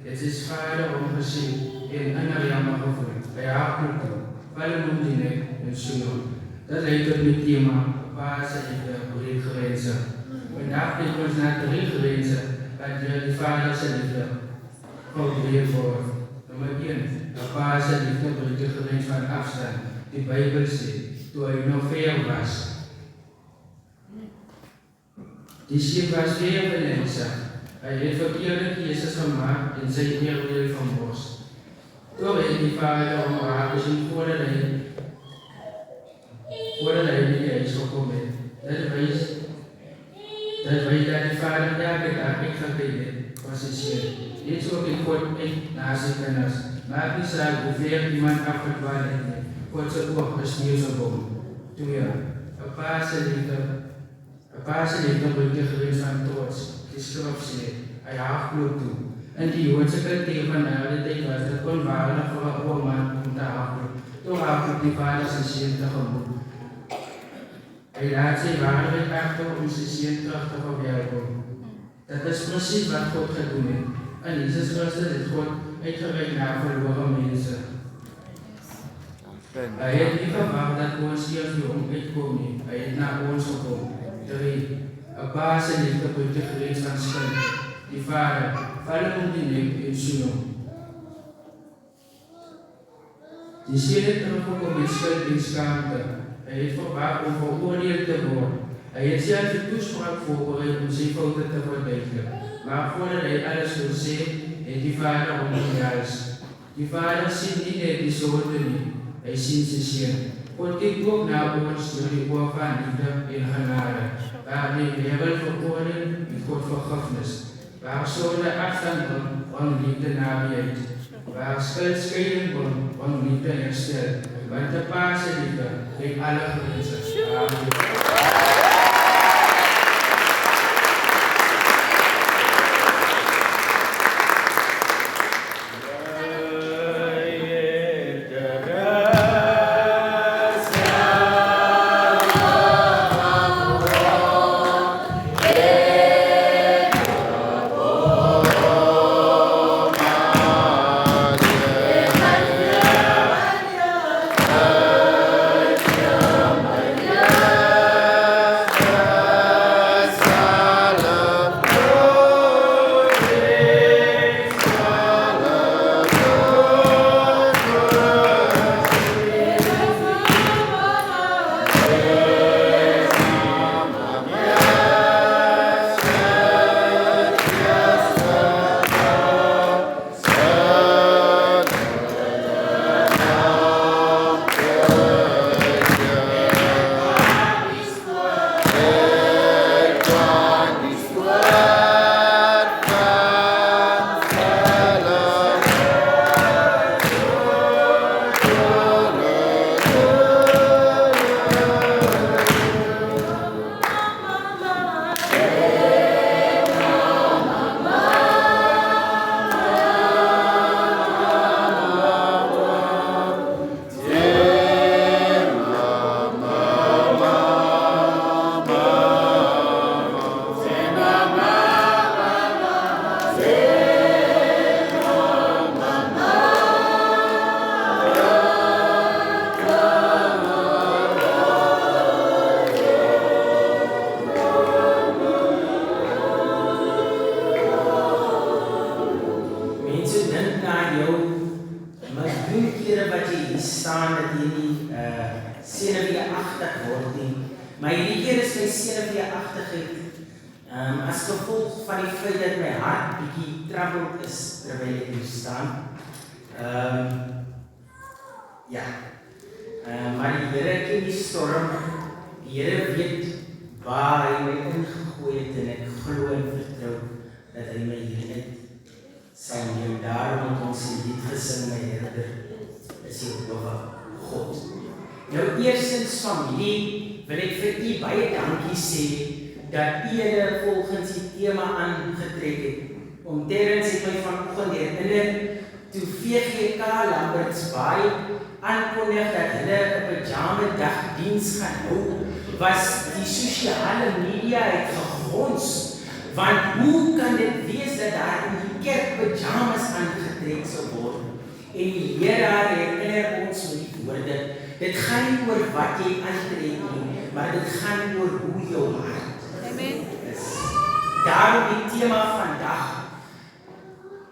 Het is vader omgezien in een jammer gevoel. Bij haar kultuur, vallen noemt die nek en zoenen. Dat leidt tot het thema waar ze in de brief gerezen. Vandaag blikken we naar de brief gerezen, waar de vader zijn liefde geprobeerd wordt. Nummer 1. De vader zijn liefde brief gerezen van afstand. De Bijbel zegt, toen hij nog ver was. Die schip was weer beneden. Hij heeft verkeerde keuzes gemaakt in zijn eerwil van bos. Toen hij die vader omraakt gezien voordat hij in de huis gekomen is. Dat weet dat die vader elke dag niet gebeden was een schip. Dit is ook in God echt naast zijn kennis. Maak niet zaak hoeveel iemand afgedwaald heeft. God zijn oog bestuurt zijn boom. 2. Een paarse liefde brengt de geweest van trots. Die skrif sê, hy hardloop toe. In die Joodse kultuur van die tijd was dit onwaardig voor een oorman om te hardloop. Toe hardloop die vader sy seun tegemoet. Hy laat sy waarheid achter om sy seun terug te verwelkom. Dat is precies wat God gedoen het. En Jesus Christus het God uitgereik na verloren mense. Hy het nie gewag dat ons eers by hom uitkom nie. Hy het na ons gekom. 3. 'n Pa se liefde buite grens van skuld. Die Vader, val hom om die nek en soen hom. Die Seun het teruggekom met skuld en skaamte. Hy het verwag om veroordeel te word. Hy het self die toespraak voorberei om sy foute te verduidelik. Maar voordat hy alles wil sê, het die Vader hom omhels. Die Vader sien nie net die sonde nie, hy sien sy Seun. God kyk ook na ons deur die oë van liefde en genade. Waar die wêreld veroordeel met God vergifnis. Waar sonde afstand van liefde nabyheid. Waar skuld skeiding van liefde herstel. Want de Pa se liefde kyk alle grense. Amen. Maar die Here ken die storm. Die Here weet waar hy my ingegooi het en ek glo en vertrou dat hy my hieruit sal neem. Daarom het ons die lied gesing, my herder is Jehova God. Nou eerstens familie, wil ek vir u baie dankie sê dat u volgens die tema aangetrek het. Terrens het my vanoggend herinner toe VGK Lambertsbaai aankondig dat hulle 'n pyjama dagdiens gaan hou, was die sosiale media het gegons. Want hoe kan dit wees dat daar in die kerk pyjamas aangetrek sou word? En die Here herinner ons met die woorde, dit gaan nie oor wat jy aantrek nie, maar dit gaan oor hoe jou hart is. Daarom die tema vandag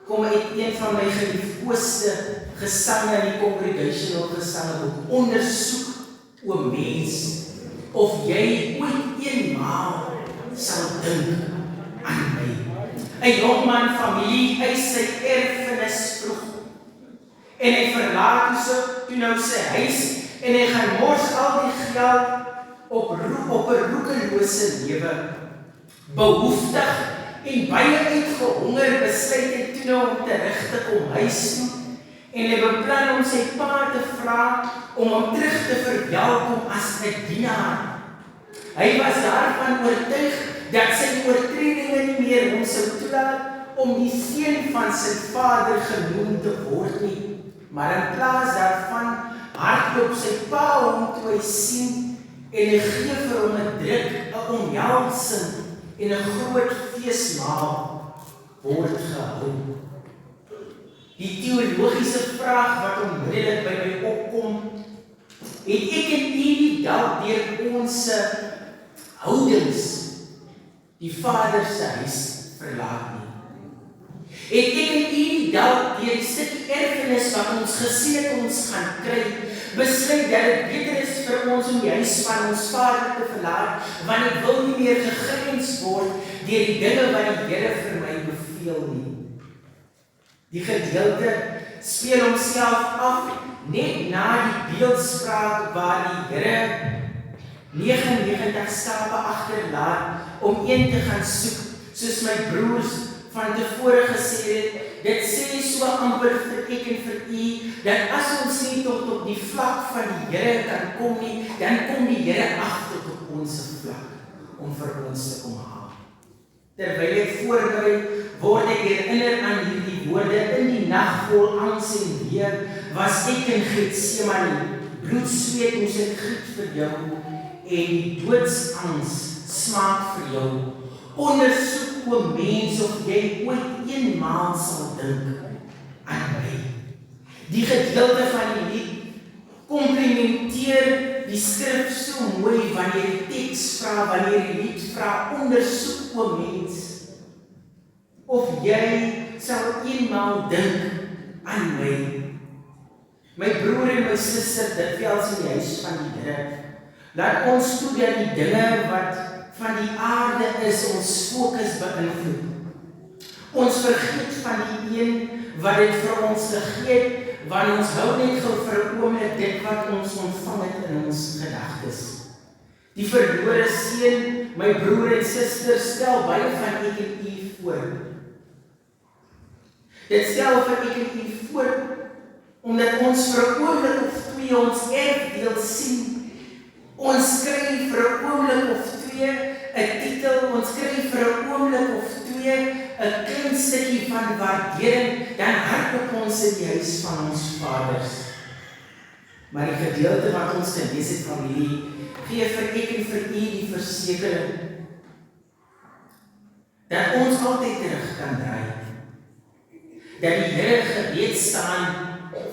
kom uit een van my geliefkoeste gesange in die congregational gesangeboek. Ondersoek, o mens, of jy ooit eenmaal sal dink aan my. 'n jongman familie eis sy erfenis vroeg. En hy verlaat toe nou sy huis en hy gaan mors al die geld op 'n roekelose lewe. Behoeftig en baie uitgehonger besluit hy toe nou om terug te kom huis toe. En hy beplan om sy pa te vra om hom terug te verwelkom as 'n dienaar. Hy was daarvan oortuig dat sy oortredinge nie meer hom sou toelaat om die seun van sy vader genoem te word nie. Maar in plaas daarvan hardloop sy pa hom toe hy sien en hy gee vir hom 'n druk, 'n omhelsing en 'n groot feesmaal word gehou. Die teologiese vraag wat onmiddellik by my opkom, het ek en u nie dalk deur ons houdings die Vader se huis verlaat nie. Het ek en u nie dalk deur die stukkie erfenis wat ons gesê het ons gaan kry, besluit dat dit beter is vir ons om die huis van ons Vader te verlaat, want ek wil nie meer gegrens word deur die dinge wat die Here vir my beveel nie. Die gedeelte speel homself af net na die beeldspraak waar die Here 99 skape agterlaat om een te gaan soek, soos my broers van tevore gesê het. Dit sê so amper vir ek en vir u, dat as ons nie tot op die vlak van die Here kan kom nie, dan kom die Here af tot op ons vlak, om vir ons te kom haal. Terwyl ek voorberei, word ek herinner aan hierdie woorde: in die nag vol angs en weer, was ek in Getsemane, bloed sweet moes ek giet vir jou, en die doodsangs smaak vir jou. Ondersoek, o mens, of jy ooit eenmaal sal dink aan my. Die gedeelte van die lied komplimenteer die skrif so mooi wanneer die teks vra, wanneer die lied vra: ondersoek, o mens, of jy sal eenmaal dink aan my. My broer en my suster, dikwels in die huis van die Here, laat ons toe dat die dinge wat van die aarde is ons fokus beïnvloed. Ons vergeet van die een wat dit vir ons gegee het, want ons hou net gou vir 'n oomblik dit wat ons ontvang het in ons gedagtes. Die verlore seun, my broer en suster, stel baie van ek en u voor. Dit stel vir ek en u voor, omdat ons vir 'n oomblik of twee ons erfdeel sien. Ons kry vir 'n oomblik of twee 'n titel, ons kry vir 'n oomblik of twee 'n klein stukkie van waardering, dan hardloop ons in die huis van ons vaders. Maar die gedeelte wat ons gelees het, familie, gee vir ek en vir u die versekering dat ons altyd terug kan draai. Dat die Here gereed staan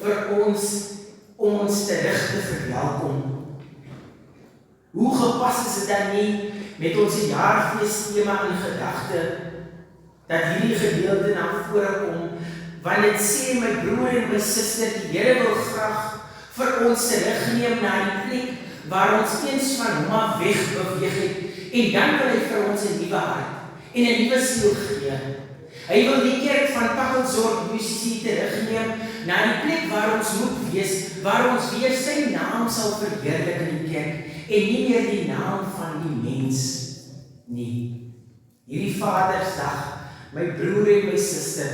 vir ons om ons terug te verwelkom. Hoe gepas is dit dan nie met ons jaarfeestema in gedagte dat hierdie gedeelte na vore kom, want dit sê, my broer en my suster, die Here wil graag vir ons terugneem na die plek waar ons eens van hom af wegbeweeg het, en dan wil hy vir ons 'n nuwe hart en 'n nuwe siel gee. Hy wil die kerk van Pakkelzorg UCC terugneem na die plek waar ons moet wees, waar ons weer sy naam sal verheerlik in die kerk, en nie meer die naam van die mens nie. Hierdie Vadersdag, my broer en my suster,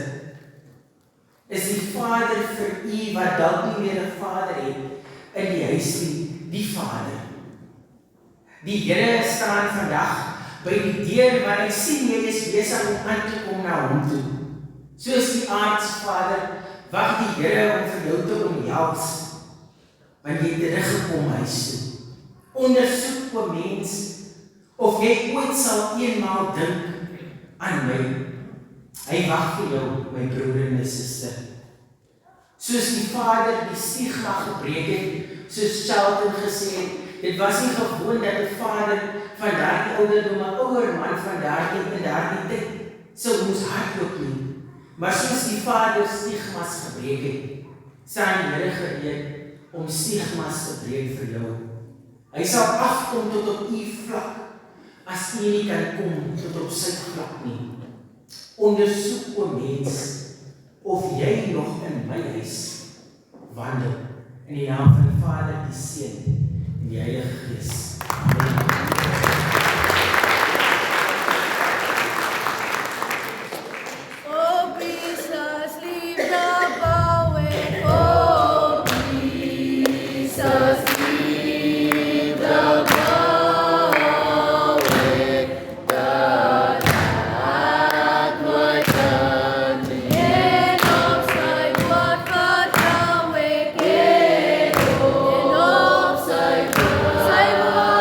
is die Vader vir u wat dalk nie meer 'n vader het in die huis nie, die Vader. Die Here staan vandag by die deur waar hy sien jy is besig om aan te kom na hom toe. Soos die aardse Vader, wag die Here om vir jou te omhels, want jy teruggekom huis toe. Ondersoek, o mens, of jy ooit sal eenmaal dink aan my. Hy wag vir jou, my broer en my suster. Soos die Vader die stigma gebreek het, soos Charlton gesê het, dit was nie gewoon dat die Vader van daardie ouderdom, 'n ouer man van daardie tyd, sou moes hardloop nie. Maar soos die Vader stigmas gebreek het, staan die Here gereed om stigmas te breek vir jou. Hy sal afkom tot op u vlak, as u nie kan kom tot op sy vlak nie. Ondersoek, o mens, of jy nog in my huis wandel. In die naam van die Vader, die Seun en die Heilige Gees. Amen. Oh, Jesus, leave the bowing. Oh, Jesus, leave the bowing. The night was turning. En op sy woord vertrou ek. En op sy woord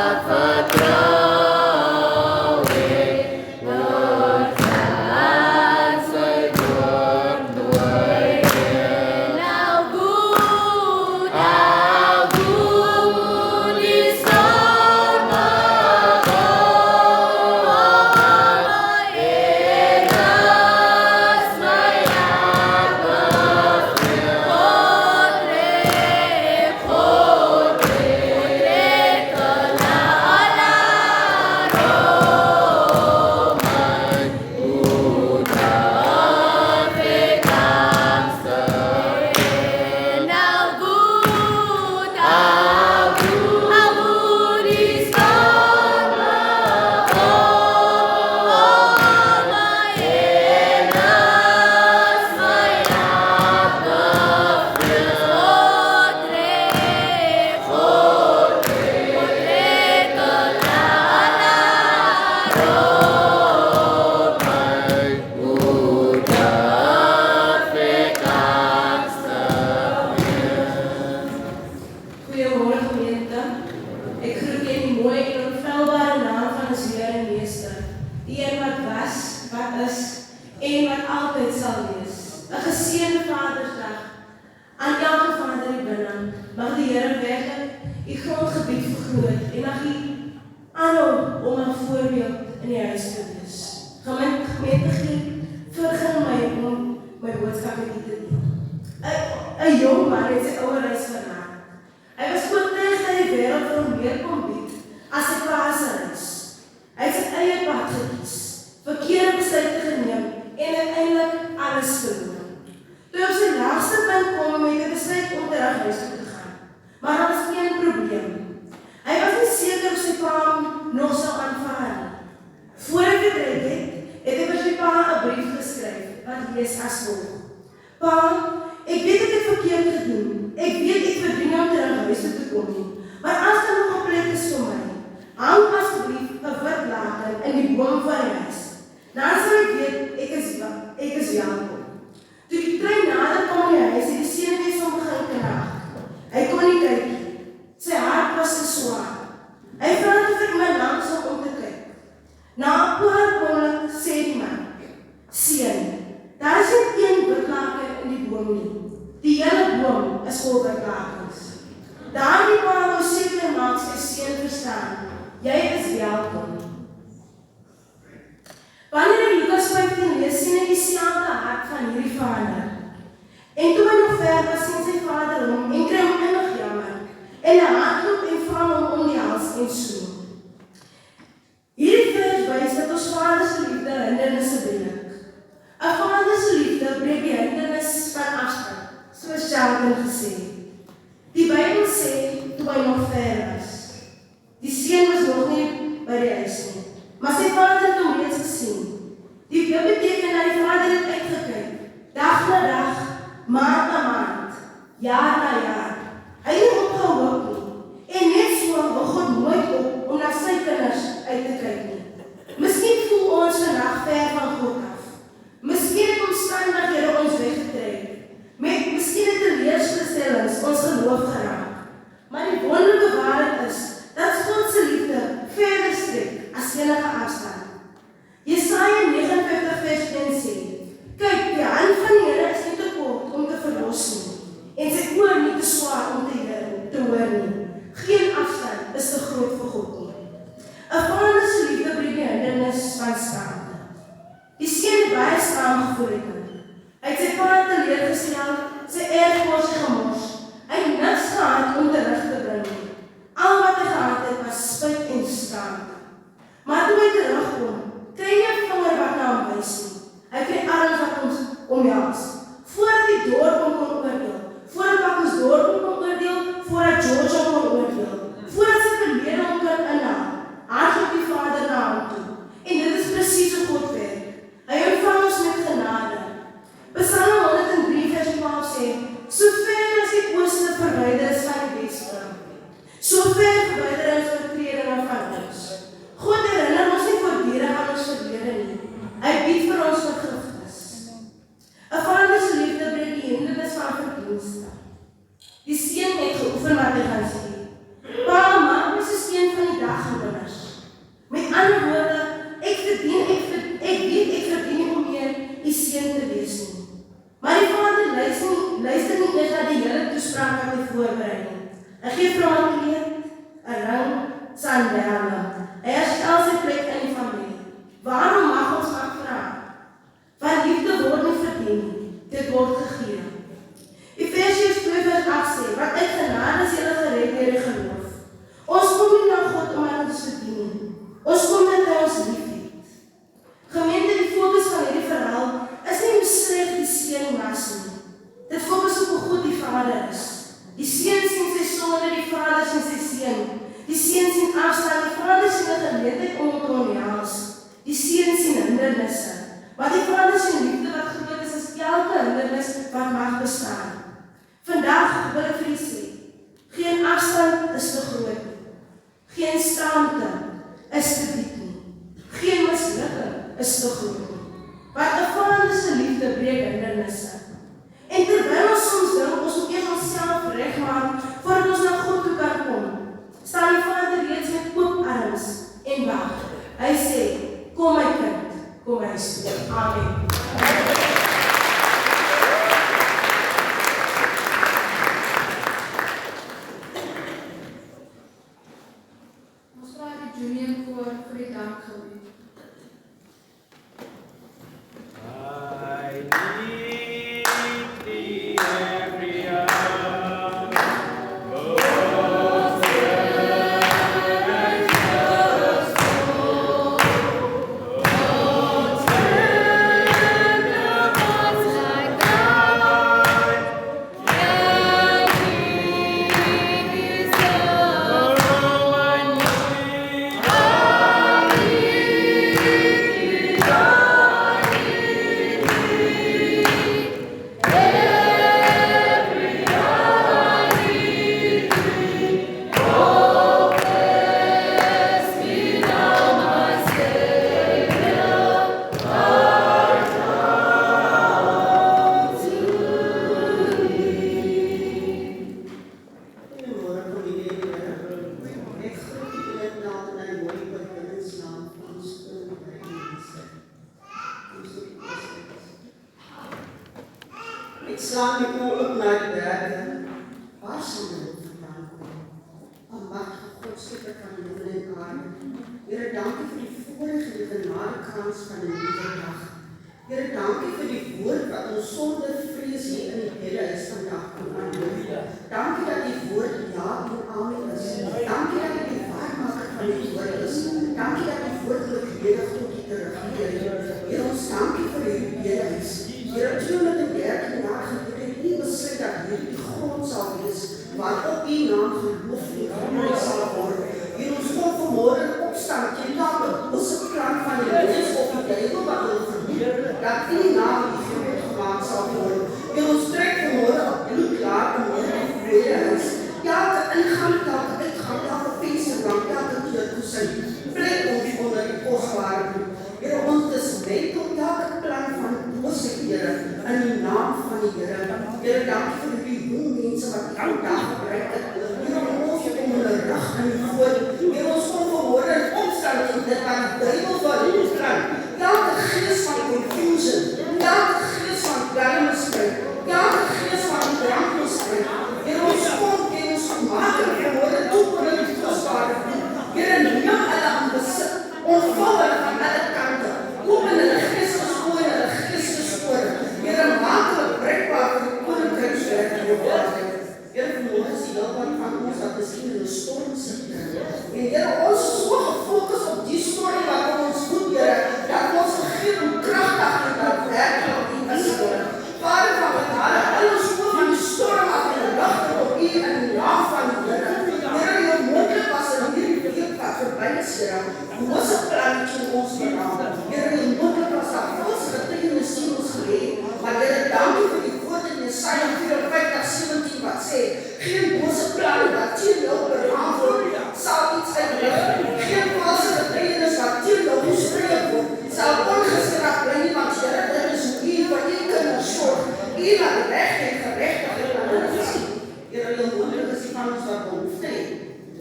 wat is en wat altyd sal wees. 'n Geseënde Vadersdag aan elke vader hier binne. Mag die Here werklik u grondgebied vergroot en mag u aanhou om 'n voorbeeld in die huis te wees. Gemeente vergun my om my boodskap met u te deel. 'n Jong man het sy ouerhuis verlaat. Hy was oortuig dat die wêreld vir hom meer kon bied as sy pa se huis. Hy het sy eie pad gekies, verkeerde besluite geneem en uiteindelik alles verloor. Toe op sy laagste punt kom om met 'n besluit om terug huis toe te gaan. Maar daar was een probleem. Hy was nie seker of sy pa hom nog sou aanvaar nie. Voor hy vertrek het hy vir sy pa 'n brief geskryf wat lees as volg: Pa, ek weet ek het verkeerd gedoen. Ek weet ek verdien om terug huis toe te kom nie. Maar as daar nog 'n plek is vir my, hang asseblief 'n wit laken in die boom van die huis. Dan sal ek weet ek is welkom. Toe die trein nader kom aan die huis, het die senuwees hom begin knaag. Hy kon nie kyk nie. Sy hart was te swaar. Hy vra toe vir my langsom om te kyk. Na 'n paar oomblik sê die man: Seun, daar is nie een wit laken in die boom nie. Die hele boom is vol wit lakens. Daardie pa wou seker maak sy seun verstaan: jy is welkom. Wanneer hy Lukas 15 lees, sien hy dieselfde hart van hierdie vader. En toe hy nog ver was, sien sy vader hom en kry hom innig jammer. En hy hardloop en vang hom om die hals en soen. Hierdie vers wys dat ons Vader se liefde hindernisse breek. 'n Vader se liefde breek die hindernis van afstand, soos Sheldon gesê. Die Bybel sê toe hy nog ver was. Die seun was nog nie by die huis nie, maar sy vader het hom reeds gesien. Dit beteken dat die vader het uitgekyk, dag na dag, maand na maand, jaar na jaar. Hy het nie opgehou nie. En net so wil God nooit op om na sy kinders uit te kyk nie. Miskien voel ons vandag ver van God af. Miskien het omstandighede ons weggetrek. Miskien het teleurstellings ons geloof geraak. Maar die wonderlike waarheid is dat God se liefde verder strek as enige afstand. Jesaja 59 vers 1 sê: Kyk, die hand van die Here is nie te kort om te verlos nie, en sy oor nie te swaar om te hoor nie. Geen afstand is te groot vir God nie. 'n Vader se liefde breek die hindernis van skaamte. Die seun het baie skaam gevoel het. Hy het sy pa teleurgestel, sy erfporsie gemors. Hy het niks gehad om terug te bring nie. Al wat hy gehad het was spyt en skaamte. Maar toe hy terugkom, kry hy 'n vinger wat na hom wys nie. Hy kry arms wat ons omhels. Voordat die dorp hom kon oordeel, voordat Pakkers dorp hom kon oordeel, voordat George hom kon oordeel, voordat sy verlede hom kan inhaal, hardloop die Vader na hom toe. En dit is presies hoe God werk. Hy ontvang ons met genade. Psalm 103 vers 12 sê: So ver as die ooste verwyder is van die weste, so ver verwyder is oortredinge van ons. God herinner ons nie voortdurend aan ons verlede nie. Hy bied vir ons vergifnis. 'n Vader se liefde breek die hindernis van verdienste. Die seun het geoefen wat hy gaan sê: Pa, maak my so seun van die daggewinners. Met ander woorde, ek weet ek verdien nie om meer die seun te wees nie. Maar die vader luister nie eers na die hele toespraak wat hy voorberei nie. Hy gee vir hom 'n kleed, 'n ring, sandale. Hy herstel sy plek in die familie. Waarom mag ons afvra? Want liefde word nie verdien nie, dit word gegee. Efesiërs 2 vers 8 sê: Wat uit genade is julle gered deur die geloof. Ons kom nie na God om aan ons te dien nie. Ons kom net hy ons liefhet. Gemeente, die fokus van hierdie verhaal is nie hoe sleg die seun was nie. Dit fokus op hoe goed die Vader is. Die seun sien sy sonde, die Vader sien sy seun. Die seun sien afstand, die Vader sien 'n geleentheid om hom te omhels. Die seun sien hindernisse, maar die Vader sien liefde wat groot is as elke hindernis wat mag bestaan. Vandag wil ek vir u sê: geen afstand is te groot nie. Geen skaamte is te diep nie. Geen mislukking is te groot nie. Want 'n Vader se liefde breek hindernisse. En terwyl ons soms dink ons moet eers onsself regmaak voordat ons na God toe kan kom, staan die Vader reeds met oop arms en wag. Hy sê: Kom my kind, kom my ondersteunen. Amen. Ons vra die junior koor vir die dankgebed. Ik sla mijn oor op naar de bergen. Waar zal mijn hulp vandaan komen? Almachtige God, schepper van hemel en aarde. Heere, dank u voor die vorige en genadekans van een nieuwe dag. Heere, dank u voor die woord wat ons zonder vrees hier in die hele is vandaag kon aanbieden. Dank u dat die woord ja en amen is. Dank u dat u die waarmaker van die woord is. Dank u dat die woord ledig tot u terugkeert. Heer, ons dank u voor uw bedenis. Heer, 213 jaar geleden het u besluit dat hier die grond zal wees, waarop uw naam geloof en genoemd zal worden. Heer, ons kon vanmorgen opstaan, teen elke bosse klank van die mens of die duivel wat wil vernietigen, dat uw naam die groot gemaakt zal worden. Heer, ons trek vanmorgen op bloed klaar en weer in vrede huis. Elke ingang, elke uitgang, elke vensterbank, elke deurkussen, plek ons onder die kostbare bloed. Heer, ons is weitel elke plan van bose Heere, in die naam van die Heere. Heer, dank vir die jong mense wat die vandaag gebruik het. Heer, ons kom in die rug in die voor. Heer, ons kom vanmorgen in opstand en dit wat die duivel van ons klank. Elke geest van confusion, elke geest van dwelmmisbruik, elke geest van drankmisbruik. Heer, ons kom en ons maak en vanmorgen toekom in die kostbare bloed. Heer, neem hulle aan besit, ontvou hulle van alle kanten. Open hulle geestespoor en hulle geestespoor. Heer, maak hulle breekbaar vir die koninkrykswerk in die waarheid. Heer, vanmorgen is die welbaan van ons dat miskien in die storm sit. En Heer, ons is so gefocus op die story wat ons goed, Heer, dat ons vergeet hoe krachtig en dat werkelijk op die is, Heer. Vader van het hare, alles oor van die storm af en die lichte op u in die naam van die Heer. Heer, die onmogelijk was in hierdie week wat voorbij is, Heer. Hoe was het plannetje in ons naam? Heer, die onmogelijk was dat valse getuigenis in ons geleed. Maar Heer, dank u vir die woord in Jesaja 54:17 wat sê, geen bose plan wat teen jou beraam word, sal iets uitlig. Geen valse getuigenis wat teen jou gespreek word, sal ongestraft bly nie, want Heer, dit is hoe u vir u kinders sorg. U laat recht en gerechtigheid aan hulle gesien. Heer, die onmogelijk is die van ons wat behoefte het.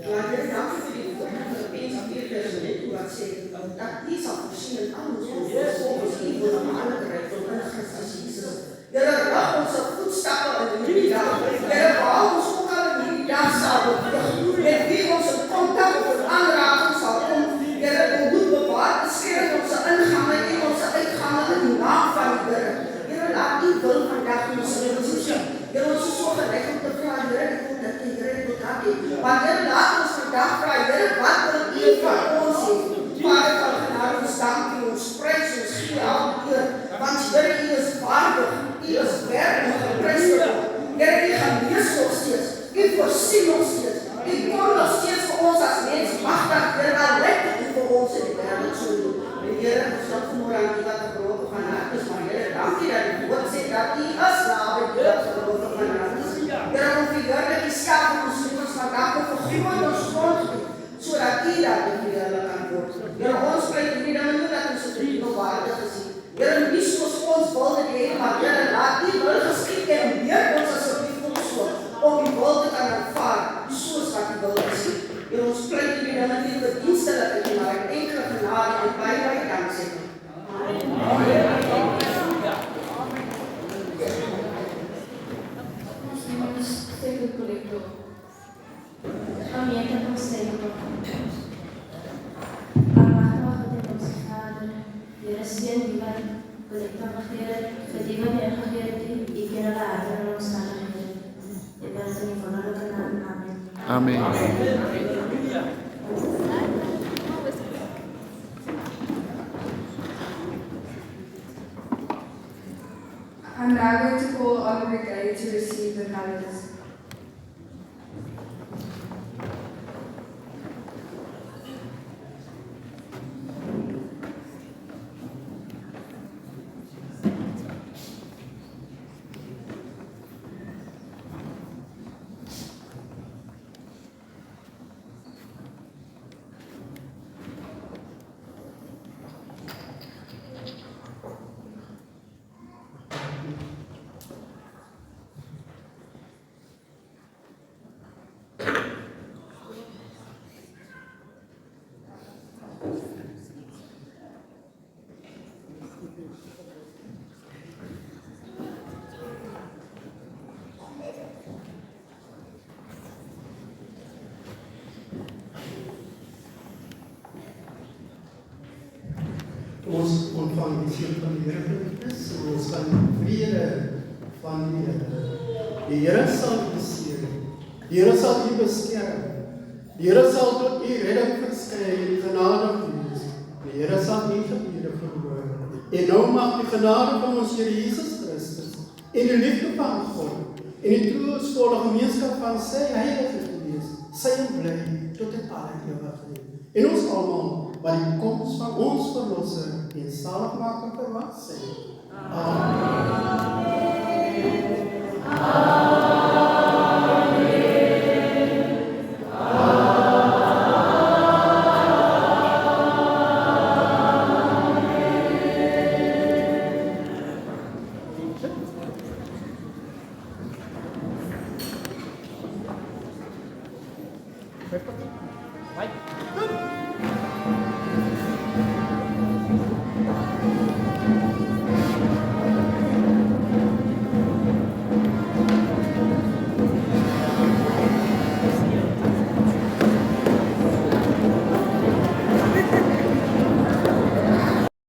Maar Heer, dank u vir die woord in Filippense 4:9 wat sê, dat u sal voorsien in al ons behoeftes volgens u wonderbaarlikheid tot in Christus Jesus. Heer, rig ons voetstappe in hierdie dag. Heer, behaal ons ook al in hierdie dag sal beweeg. Met wie ons in kontak of in aanraking sal kom. Heer, ontmoet bewaar, beskerm ons ingange en ons uitgange in die naam van die Heer. Heer, laat u wil vandag in ons lewens sien. Heer, ons is so geneig om te vraag, Heer, ek wil dit nie, Heer, ek wil dat nie. Maar Heer, laat ons vandag vraag, Heer, wat wil u van ons heen? Vader van genade, ons dank u, ons prys, ons gee al Heer. Want Heer, u is waardig, u is werk en geprys te word. Heer, u genees nog steeds, u voorsien nog steeds, u kom nog steeds vir ons as mens machtig, Heer, al lyk dit u vir ons in die wereld so doen. En Heer, ons dank vanmorgen aan die wat gebroken van hart is, maar Heer, dank u dat die woord sê dat u is naam en die wat gebroken van hart is. Heer, om vir Heer, dat die self in ons levens vandaag op vergroot ons grondgebied, so dat u dat in die wereld kan word. Heer, ons spreek nie dan nie dat ons het nie waardig is. Heer, nie soos ons wil dit heen, maar Heer, laat die wil geskied en leer ons asseblief ons so, om die wil te kan aanvaar, soos wat die wil is. Heer, ons pleit nie dan nie verdienstelik, maar ek enkele genade en baie danksegging. Ons neem ons steek collector. Gemeente van Steenbok. Almachtig God en ons Vader, Here seën die wat collector gegee het, vir die wat nie gegee het nie, U ken hulle harte en omstandighede. En dan in die wonderlike naam, Amen. I'm now going to call on the brigade to receive the colors. Ons ontvang die seën van die Here Christus en ons kan vrede van die Here. Die Here sal u beseën. Die Here sal u beskerm. Die Here sal tot u redding verskyn en genadig wees. Die Here sal u gebede verhoor. En nou mag die genade van ons Here Jesus Christus en die liefde van God en die troostvolle gemeenskap van sy heilige Gees sy en bly tot in alle ewigheid. En ons almal wat die koms van ons verlosser en saligmaker verwag sê. Amen. Amen.